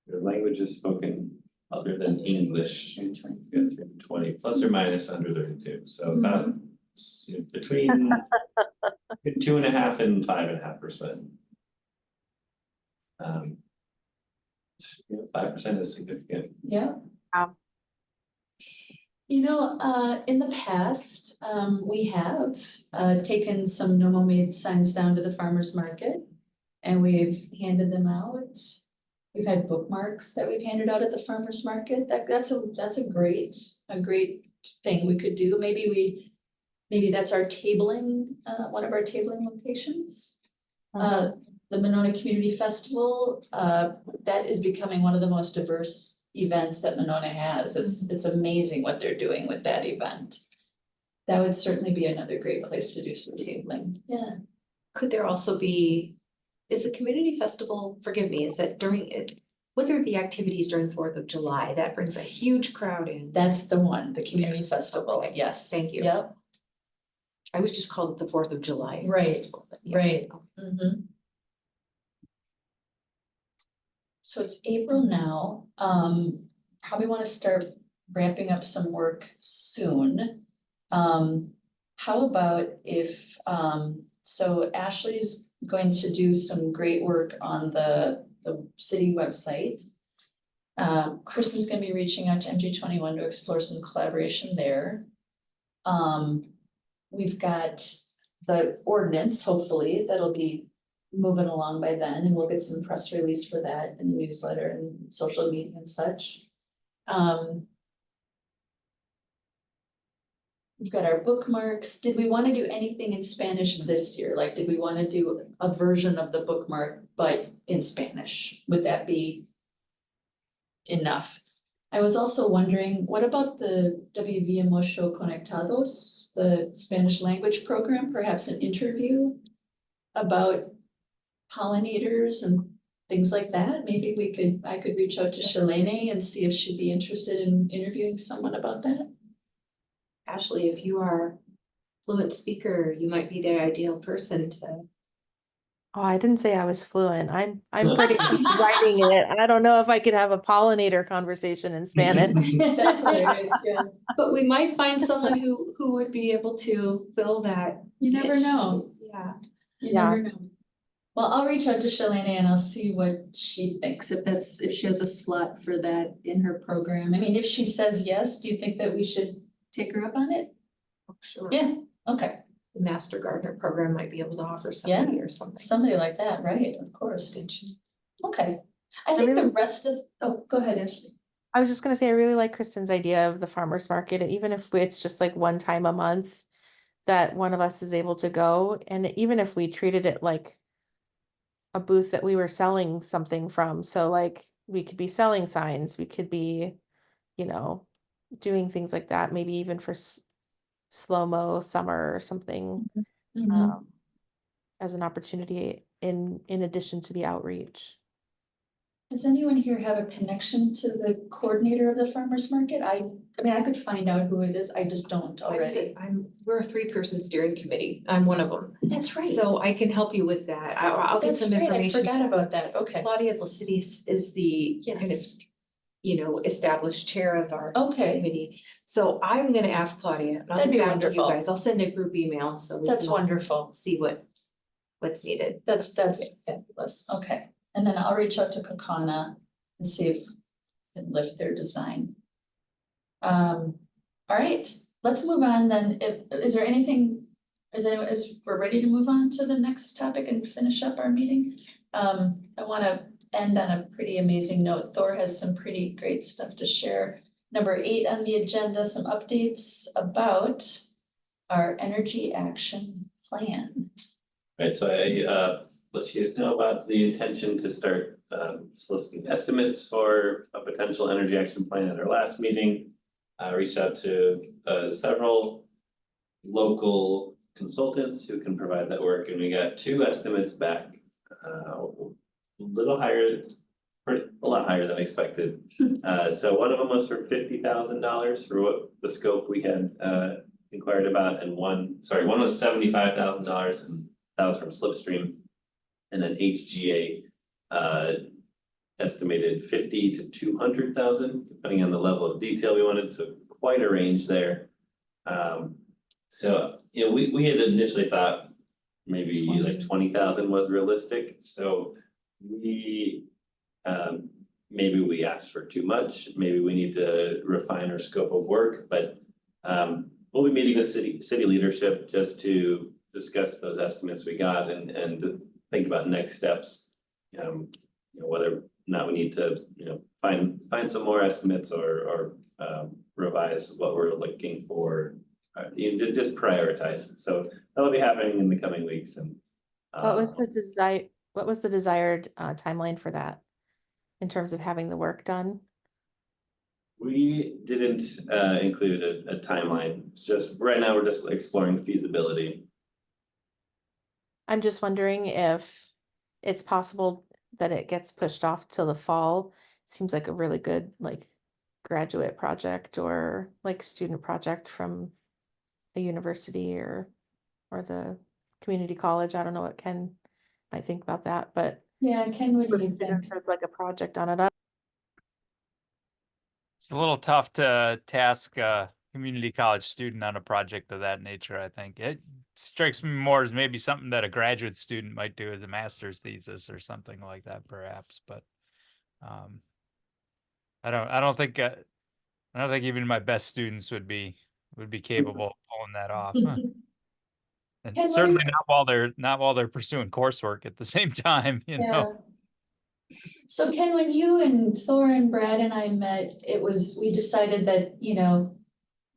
Speaker 2: languages spoken other than English, we've got 320 plus or minus under 32. So about between 2.5% and 5.5%. 5% is significant.
Speaker 1: yeah.
Speaker 6: Wow.
Speaker 1: You know, in the past, we have taken some no mo made signs down to the farmer's market and we've handed them out. We've had bookmarks that we've handed out at the farmer's market. That's a great thing we could do. Maybe that's our tabling, one of our tabling locations. The Monona Community Festival, that is becoming one of the most diverse events that Monona has. It's amazing what they're doing with that event. That would certainly be another great place to do some tabling. Yeah.
Speaker 4: Could there also be, is the community festival, forgive me, is that during it, what are the activities during 4th of July? That brings a huge crowd in.
Speaker 1: That's the one, the community festival.
Speaker 4: Okay,
Speaker 1: Yes.
Speaker 4: thank you.
Speaker 1: Yep.
Speaker 4: I was just called it the 4th of July.
Speaker 1: Right,
Speaker 4: festival, but yeah.
Speaker 1: right. So it's April now, probably wanna start ramping up some work soon. How about if, so Ashley's going to do some great work on the city website. Kristen's gonna be reaching out to MG21 to explore some collaboration there. We've got the ordinance, hopefully, that'll be moving along by then, and we'll get some press release for that in the newsletter and social media and such. We've got our bookmarks. Did we want to do anything in Spanish this year? Like, did we want to do a version of the bookmark, but in Spanish? Would that be enough? I was also wondering, what about the WVM Ocho Conectados, the Spanish language program, perhaps an interview about pollinators and things like that? Maybe I could reach out to Shalene and see if she'd be interested in interviewing someone about that.
Speaker 4: Ashley, if you are a fluent speaker, you might be the ideal person to.
Speaker 6: Oh, I didn't say I was fluent. I'm pretty good writing it. I don't know if I could have a pollinator conversation in Spanish.
Speaker 1: That's hilarious, yeah.
Speaker 4: But we might find someone who would be able to fill that.
Speaker 1: You never
Speaker 4: niche.
Speaker 1: know.
Speaker 4: Yeah.
Speaker 1: You
Speaker 6: Yeah.
Speaker 1: never know. Well, I'll reach out to Shalene and I'll see what she thinks, if she has a slot for that in her program. I mean, if she says yes, do you think that we should take her up on it?
Speaker 4: Sure.
Speaker 1: Yeah, okay,
Speaker 4: The Master Gardener program might be able to offer somebody or something.
Speaker 1: somebody like that, right, of course. Okay, I think the rest of, oh, go ahead, Ashley.
Speaker 6: I was just gonna say, I really like Kristen's idea of the farmer's market, even if it's just like one time a month that one of us is able to go, and even if we treated it like a booth that we were selling something from, so like we could be selling signs, we could be, you know, doing things like that, maybe even for slow-mo summer or something, as an opportunity in addition to the outreach.
Speaker 1: Does anyone here have a connection to the coordinator of the farmer's market? I mean, I could find out who it is, I just don't already.
Speaker 4: We're a 3-person steering committee. I'm one of them.
Speaker 1: That's right.
Speaker 4: So I can help you with that. I'll get
Speaker 1: That's
Speaker 4: some
Speaker 1: right, I
Speaker 4: information.
Speaker 1: forgot about that, okay.
Speaker 4: Claudia Placides is the kind of
Speaker 1: Yes.
Speaker 4: established chair of our
Speaker 1: Okay,
Speaker 4: committee. So I'm gonna ask Claudia, and I'll
Speaker 1: That'd
Speaker 4: get
Speaker 1: be
Speaker 4: back to you
Speaker 1: wonderful.
Speaker 4: guys. I'll send a group email so we
Speaker 1: that's
Speaker 4: can all
Speaker 1: wonderful.
Speaker 4: see what's needed.
Speaker 1: That's fabulous. Okay. And then I'll reach out to Kakana and see if we can lift their design. All right, let's move on then. Is there anything, we're ready to move on to the next topic and finish up our meeting? I want to end on a pretty amazing note. Thor has some pretty great stuff to share. Number 8 on the agenda, some updates about our energy action plan.
Speaker 2: Right, so I let you guys know about the intention to start soliciting estimates for a potential energy action plan at our last meeting. I reached out to several local consultants who can provide that work, and we got 2 estimates back. A little higher, a lot higher than expected. So one of them was for $50,000 for what the scope we had inquired about, and one was $75,000, and that was from Slipstream. And then HGA estimated 50 to 200,000, depending on the level of detail we wanted, so quite a range there. So, we had initially thought maybe like 20,000 was realistic, so maybe we asked for too much, maybe we need to refine our scope of work, but we'll be meeting with city leadership just to discuss those estimates we got and think about next steps. Whether or not we need to, find some more estimates or revise what we're looking for. Just prioritize. So that'll be happening in the coming weeks, and
Speaker 6: What was the desired timeline for that? In terms of having the work done?
Speaker 2: we didn't include a timeline. It's just right now we're just exploring feasibility.
Speaker 6: I'm just wondering if it's possible that it gets pushed off till the fall. It seems like a really good graduate project or student project from a university or the community college. I don't know what Ken might think about that, but
Speaker 1: Yeah, Ken, what do
Speaker 6: for
Speaker 1: you think?
Speaker 6: students, there's a project on it.
Speaker 3: It's a little tough to task a community college student on a project of that nature, I think. It strikes me more as maybe something that a graduate student might do as a master's thesis or something like that, perhaps, but I don't think even my best students would be capable of pulling that off. And
Speaker 1: Ken, what
Speaker 3: certainly
Speaker 1: are
Speaker 3: not while they're pursuing coursework at the same time, you know.
Speaker 1: So Ken, when you and Thor and Brad and I met, we decided that,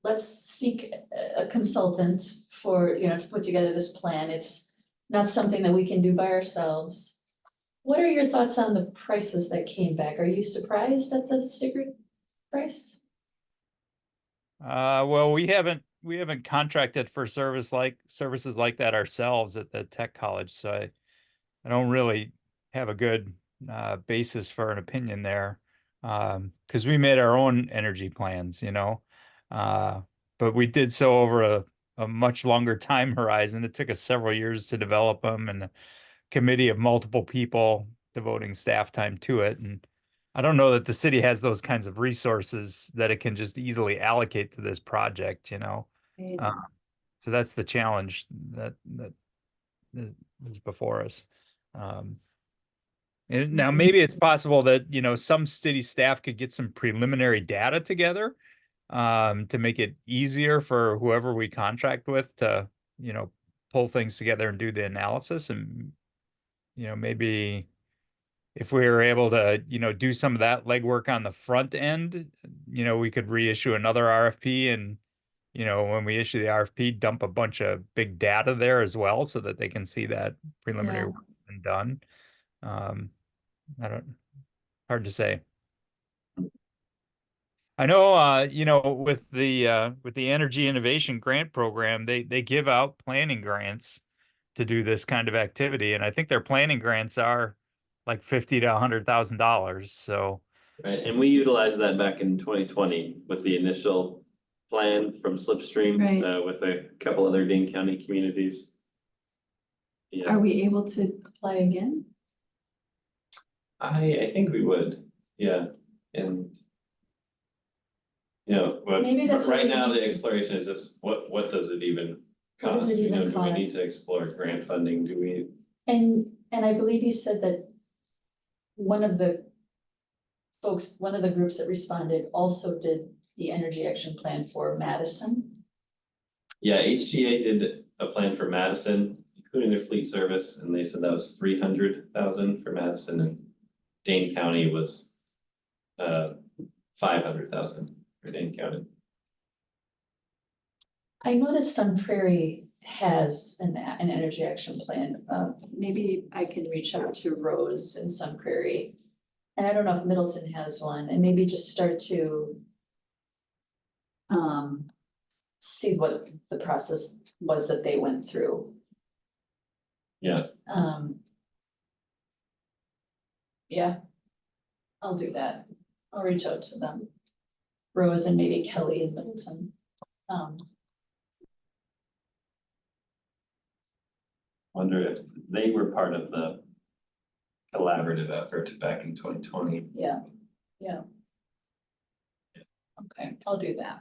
Speaker 1: let's seek a consultant for, to put together this plan. It's not something that we can do by ourselves. What are your thoughts on the prices that came back? Are you surprised at the sticker price?
Speaker 3: Well, we haven't contracted for services like that ourselves at the tech college, so I don't really have a good basis for an opinion there, because we made our own energy plans, but we did so over a much longer time horizon. It took us several years to develop them, and a committee of multiple people devoting staff time to it. And I don't know that the city has those kinds of resources that it can just easily allocate to this project, so that's the challenge that is before us. And now maybe it's possible that, some city staff could get some preliminary data together to make it easier for whoever we contract with to, pull things together and do the analysis. And, maybe if we were able to, do some of that legwork on the front end, we could reissue another RFP, and, when we issue the RFP, dump a bunch of big data there as well so that they can see that preliminary
Speaker 1: Yeah.
Speaker 3: work's been done. Hard to say. I know, with the Energy Innovation Grant Program, they give out planning grants to do this kind of activity, and I think their planning grants are like $50,000 to $100,000. So,
Speaker 2: Right, and we utilized that back in 2020 with the initial plan from Slipstream,
Speaker 8: Right.
Speaker 2: with a couple other Dane County communities. Yeah,
Speaker 8: Are we able to apply again?
Speaker 2: I think we would, yeah, and You know, but
Speaker 1: Maybe that's
Speaker 2: but
Speaker 1: what
Speaker 2: right
Speaker 1: we
Speaker 2: now,
Speaker 1: need
Speaker 2: the
Speaker 1: to-
Speaker 2: exploration is just, what does it even
Speaker 1: What does
Speaker 2: cost?
Speaker 1: it
Speaker 2: You know,
Speaker 1: even
Speaker 2: do we need
Speaker 1: cost?
Speaker 2: to explore grant funding? Do we?
Speaker 1: And I believe you said that one of the groups that responded also did the energy action plan for Madison.
Speaker 2: Yeah, HGA did a plan for Madison, including their fleet service, and they said that was 300,000 for Madison, and Dane County was 500,000 for Dane County.
Speaker 1: I know that Sun Prairie has an energy action plan. Maybe I can reach out to Rose in Sun Prairie. And I don't know if Middleton has one, and maybe just start to see what the process was that they went through.
Speaker 2: Yeah,
Speaker 1: Yeah, I'll do that. I'll reach out to them. Rose and maybe Kelly in Middleton.
Speaker 2: wonder if they were part of the collaborative effort back in 2020.
Speaker 1: Yeah. Okay, I'll do that.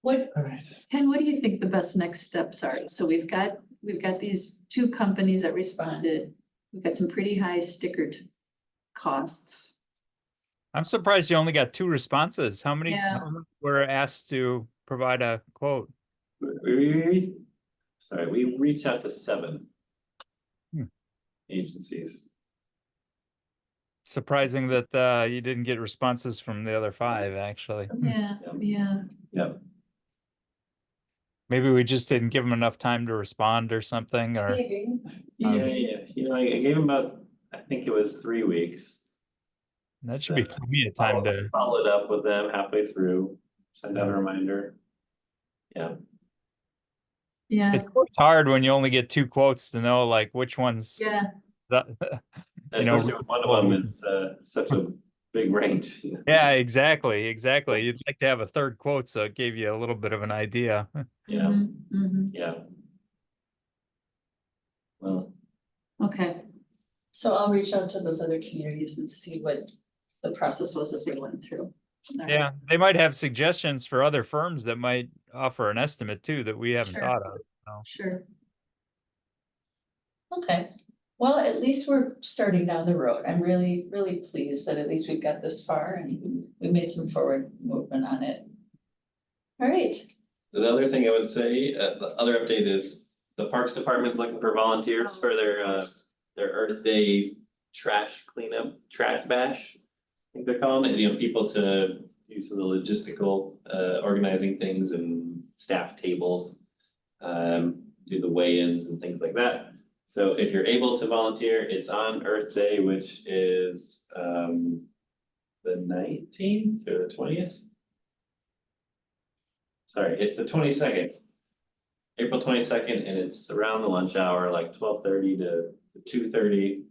Speaker 1: What,
Speaker 2: All right.
Speaker 1: Ken, what do you think the best next steps are? So we've got these two companies that responded. We've got some pretty high stickered costs.
Speaker 3: I'm surprised you only got 2 responses. How many
Speaker 1: Yeah.
Speaker 3: how many were asked to provide a quote?
Speaker 2: We reached out to 7
Speaker 3: Hmm.
Speaker 2: agencies.
Speaker 3: Surprising that you didn't get responses from the other 5, actually.
Speaker 1: Yeah.
Speaker 2: Yep.
Speaker 3: Maybe we just didn't give them enough time to respond or something, or
Speaker 1: Maybe.
Speaker 2: Yeah. You know, I gave them about, I think it was 3 weeks.
Speaker 3: that should be plenty of time to.
Speaker 2: Followed up with them halfway through, send out a reminder. Yeah,
Speaker 1: Yeah,
Speaker 3: It's hard when you only get 2 quotes to know like which ones.
Speaker 1: yeah,
Speaker 3: that- You know,
Speaker 2: especially when one of them is such a big range. You know?
Speaker 3: Yeah, exactly. You'd like to have a 3rd quote, so it gave you a little bit of an idea.
Speaker 2: Yeah,
Speaker 1: mhm.
Speaker 2: yeah. Well,
Speaker 1: Okay. So I'll reach out to those other communities and see what the process was that they went through.
Speaker 3: Yeah, they might have suggestions for other firms that might offer an estimate too that we haven't
Speaker 1: Sure.
Speaker 3: thought of. So.
Speaker 1: Sure. Okay, well, at least we're starting down the road. I'm really, really pleased that at least we've got this far and we made some forward movement on it. All right,
Speaker 2: the other thing I would say, the other update is the Parks Department's looking for volunteers for their Earth Day trash cleanup, trash bash. I think they're calling it, you know, people to do some of the logistical organizing things and staff tables. Do the weigh-ins and things like that. So if you're able to volunteer, it's on Earth Day, which is the 19th or the 20th. Sorry, it's the 22nd. April 22nd, and it's around the lunch hour, like 12:30 to 2:30.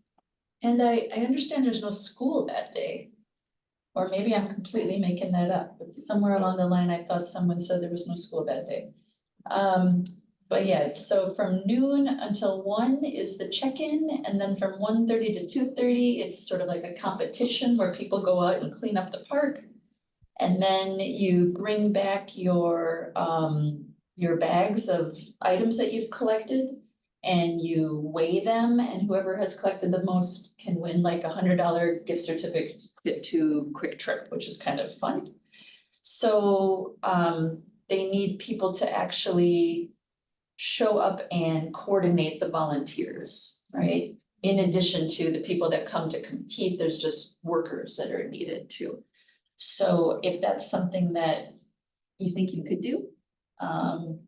Speaker 1: and I understand there's no school that day. Or maybe I'm completely making that up, but somewhere along the line, I thought someone said there was no school that day. But yeah, so from noon until 1 is the check-in, and then from 1:30 to 2:30, it's sort of like a competition where people go out and clean up the park. And then you bring back your bags of items that you've collected. And you weigh them, and whoever has collected the most can win like $100 gift certificate to Quick Trip, which is kind of fun. So they need people to actually show up and coordinate the volunteers, right? In addition to the people that come to compete, there's just workers that are needed too. So if that's something that you think you could do,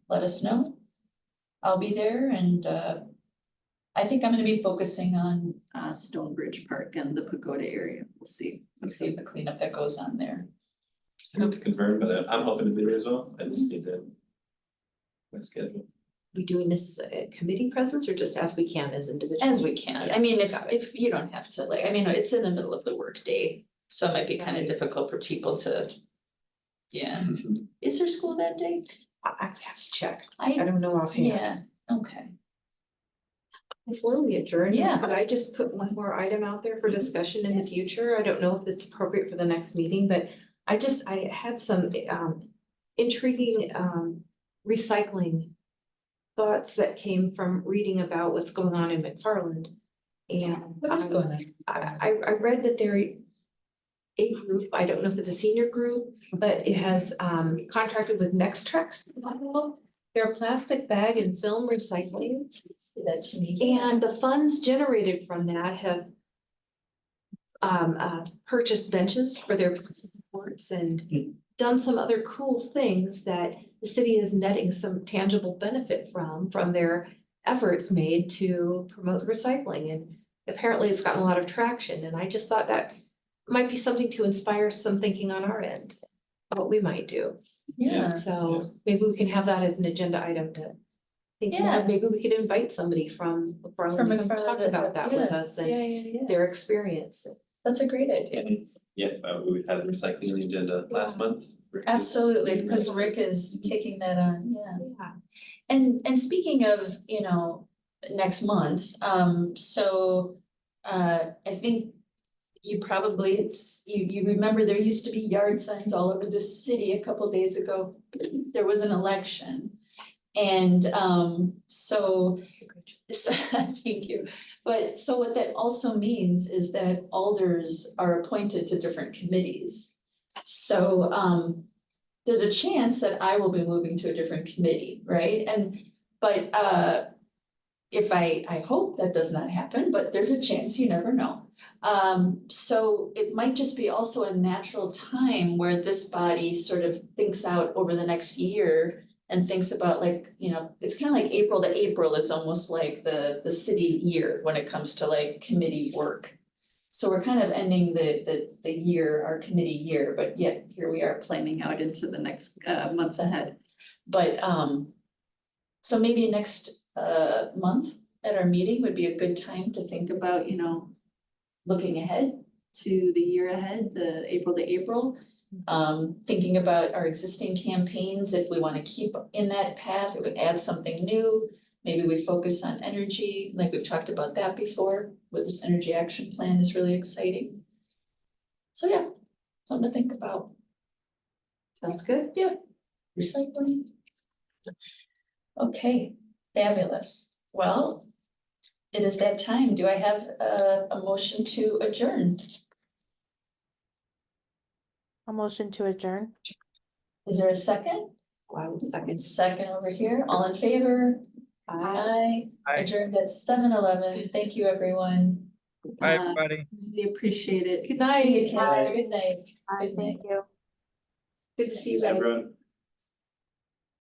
Speaker 1: let us know. I'll be there, and I think I'm gonna be focusing on Stonebridge Park and the Pagoda area. We'll see the cleanup that goes on there.
Speaker 2: I have to confirm, but I'm hoping to be there as well. I just need to. My schedule.
Speaker 4: We doing this as a committee presence or just as we can as individuals?
Speaker 1: As we can. I mean, if you don't have to, like, I mean, it's in the middle of the workday, so it might be kind of difficult for people to. Yeah, is there school that day?
Speaker 4: I have to check.
Speaker 1: I
Speaker 4: I don't know offhand.
Speaker 1: Yeah, okay.
Speaker 4: Before we adjourn,
Speaker 1: Yeah.
Speaker 4: could I just put one more item out there for discussion in the
Speaker 1: Yes.
Speaker 4: future? I don't know if it's appropriate for the next meeting, but I had some intriguing recycling thoughts that came from reading about what's going on in McFarland. And
Speaker 1: What is going on?
Speaker 4: I read that there a group, I don't know if it's a senior group, but it has contracted with Next Trex. They're plastic bag and film recycling.
Speaker 1: That to me.
Speaker 4: And the funds generated from that have purchased benches for their boards and done some other cool things that the city is netting some tangible benefit from their efforts made to promote the recycling. And apparently it's gotten a lot of traction, and I just thought that might be something to inspire some thinking on our end, what we might do.
Speaker 1: Yeah,
Speaker 4: So maybe we can have that as an agenda item to think more.
Speaker 1: Yeah.
Speaker 4: Maybe we could invite somebody from McFarland to come talk about that with us
Speaker 1: yeah,
Speaker 4: and
Speaker 1: yeah.
Speaker 4: their experience.
Speaker 1: That's a great idea.
Speaker 2: And yeah, we had recycling on the agenda last month. Rick was-
Speaker 1: Absolutely, because Rick is taking that on, yeah.
Speaker 4: Yeah.
Speaker 1: And speaking of, you know, next month, so I think you probably, you remember there used to be yard signs all over the city a couple days ago. There was an election. And so thank you. But so what that also means is that alders are appointed to different committees. So there's a chance that I will be moving to a different committee, right? But if I hope that does not happen, but there's a chance, you never know. So it might just be also a natural time where this body sort of thinks out over the next year and thinks about, like, you know, it's kind of like April to April is almost like the city year when it comes to like committee work. So we're kind of ending the year, our committee year, but yet here we are planning out into the next months ahead. But so maybe next month at our meeting would be a good time to think about, you know, looking ahead to the year ahead, the April to April. Thinking about our existing campaigns, if we want to keep in that path, it would add something new. Maybe we focus on energy, like we've talked about that before, with this energy action plan is really exciting. So yeah, something to think about.
Speaker 4: Sounds good.
Speaker 1: Yeah, recycling. Okay, fabulous. Well, it is that time. Do I have a motion to adjourn?
Speaker 6: A motion to adjourn.
Speaker 1: Is there a second?
Speaker 4: Wow, second.
Speaker 1: Second over here, all in favor? Aye.
Speaker 3: Aye.
Speaker 1: Adjourned at 7:11. Thank you, everyone.
Speaker 3: Bye,
Speaker 1: Uh,
Speaker 3: everybody.
Speaker 1: Really appreciate it.
Speaker 4: Good night.
Speaker 1: See you, Kat.
Speaker 4: Bye.
Speaker 1: Good night.
Speaker 6: Aye,
Speaker 1: Good
Speaker 6: thank you.
Speaker 4: Good to see you guys.
Speaker 2: Everyone.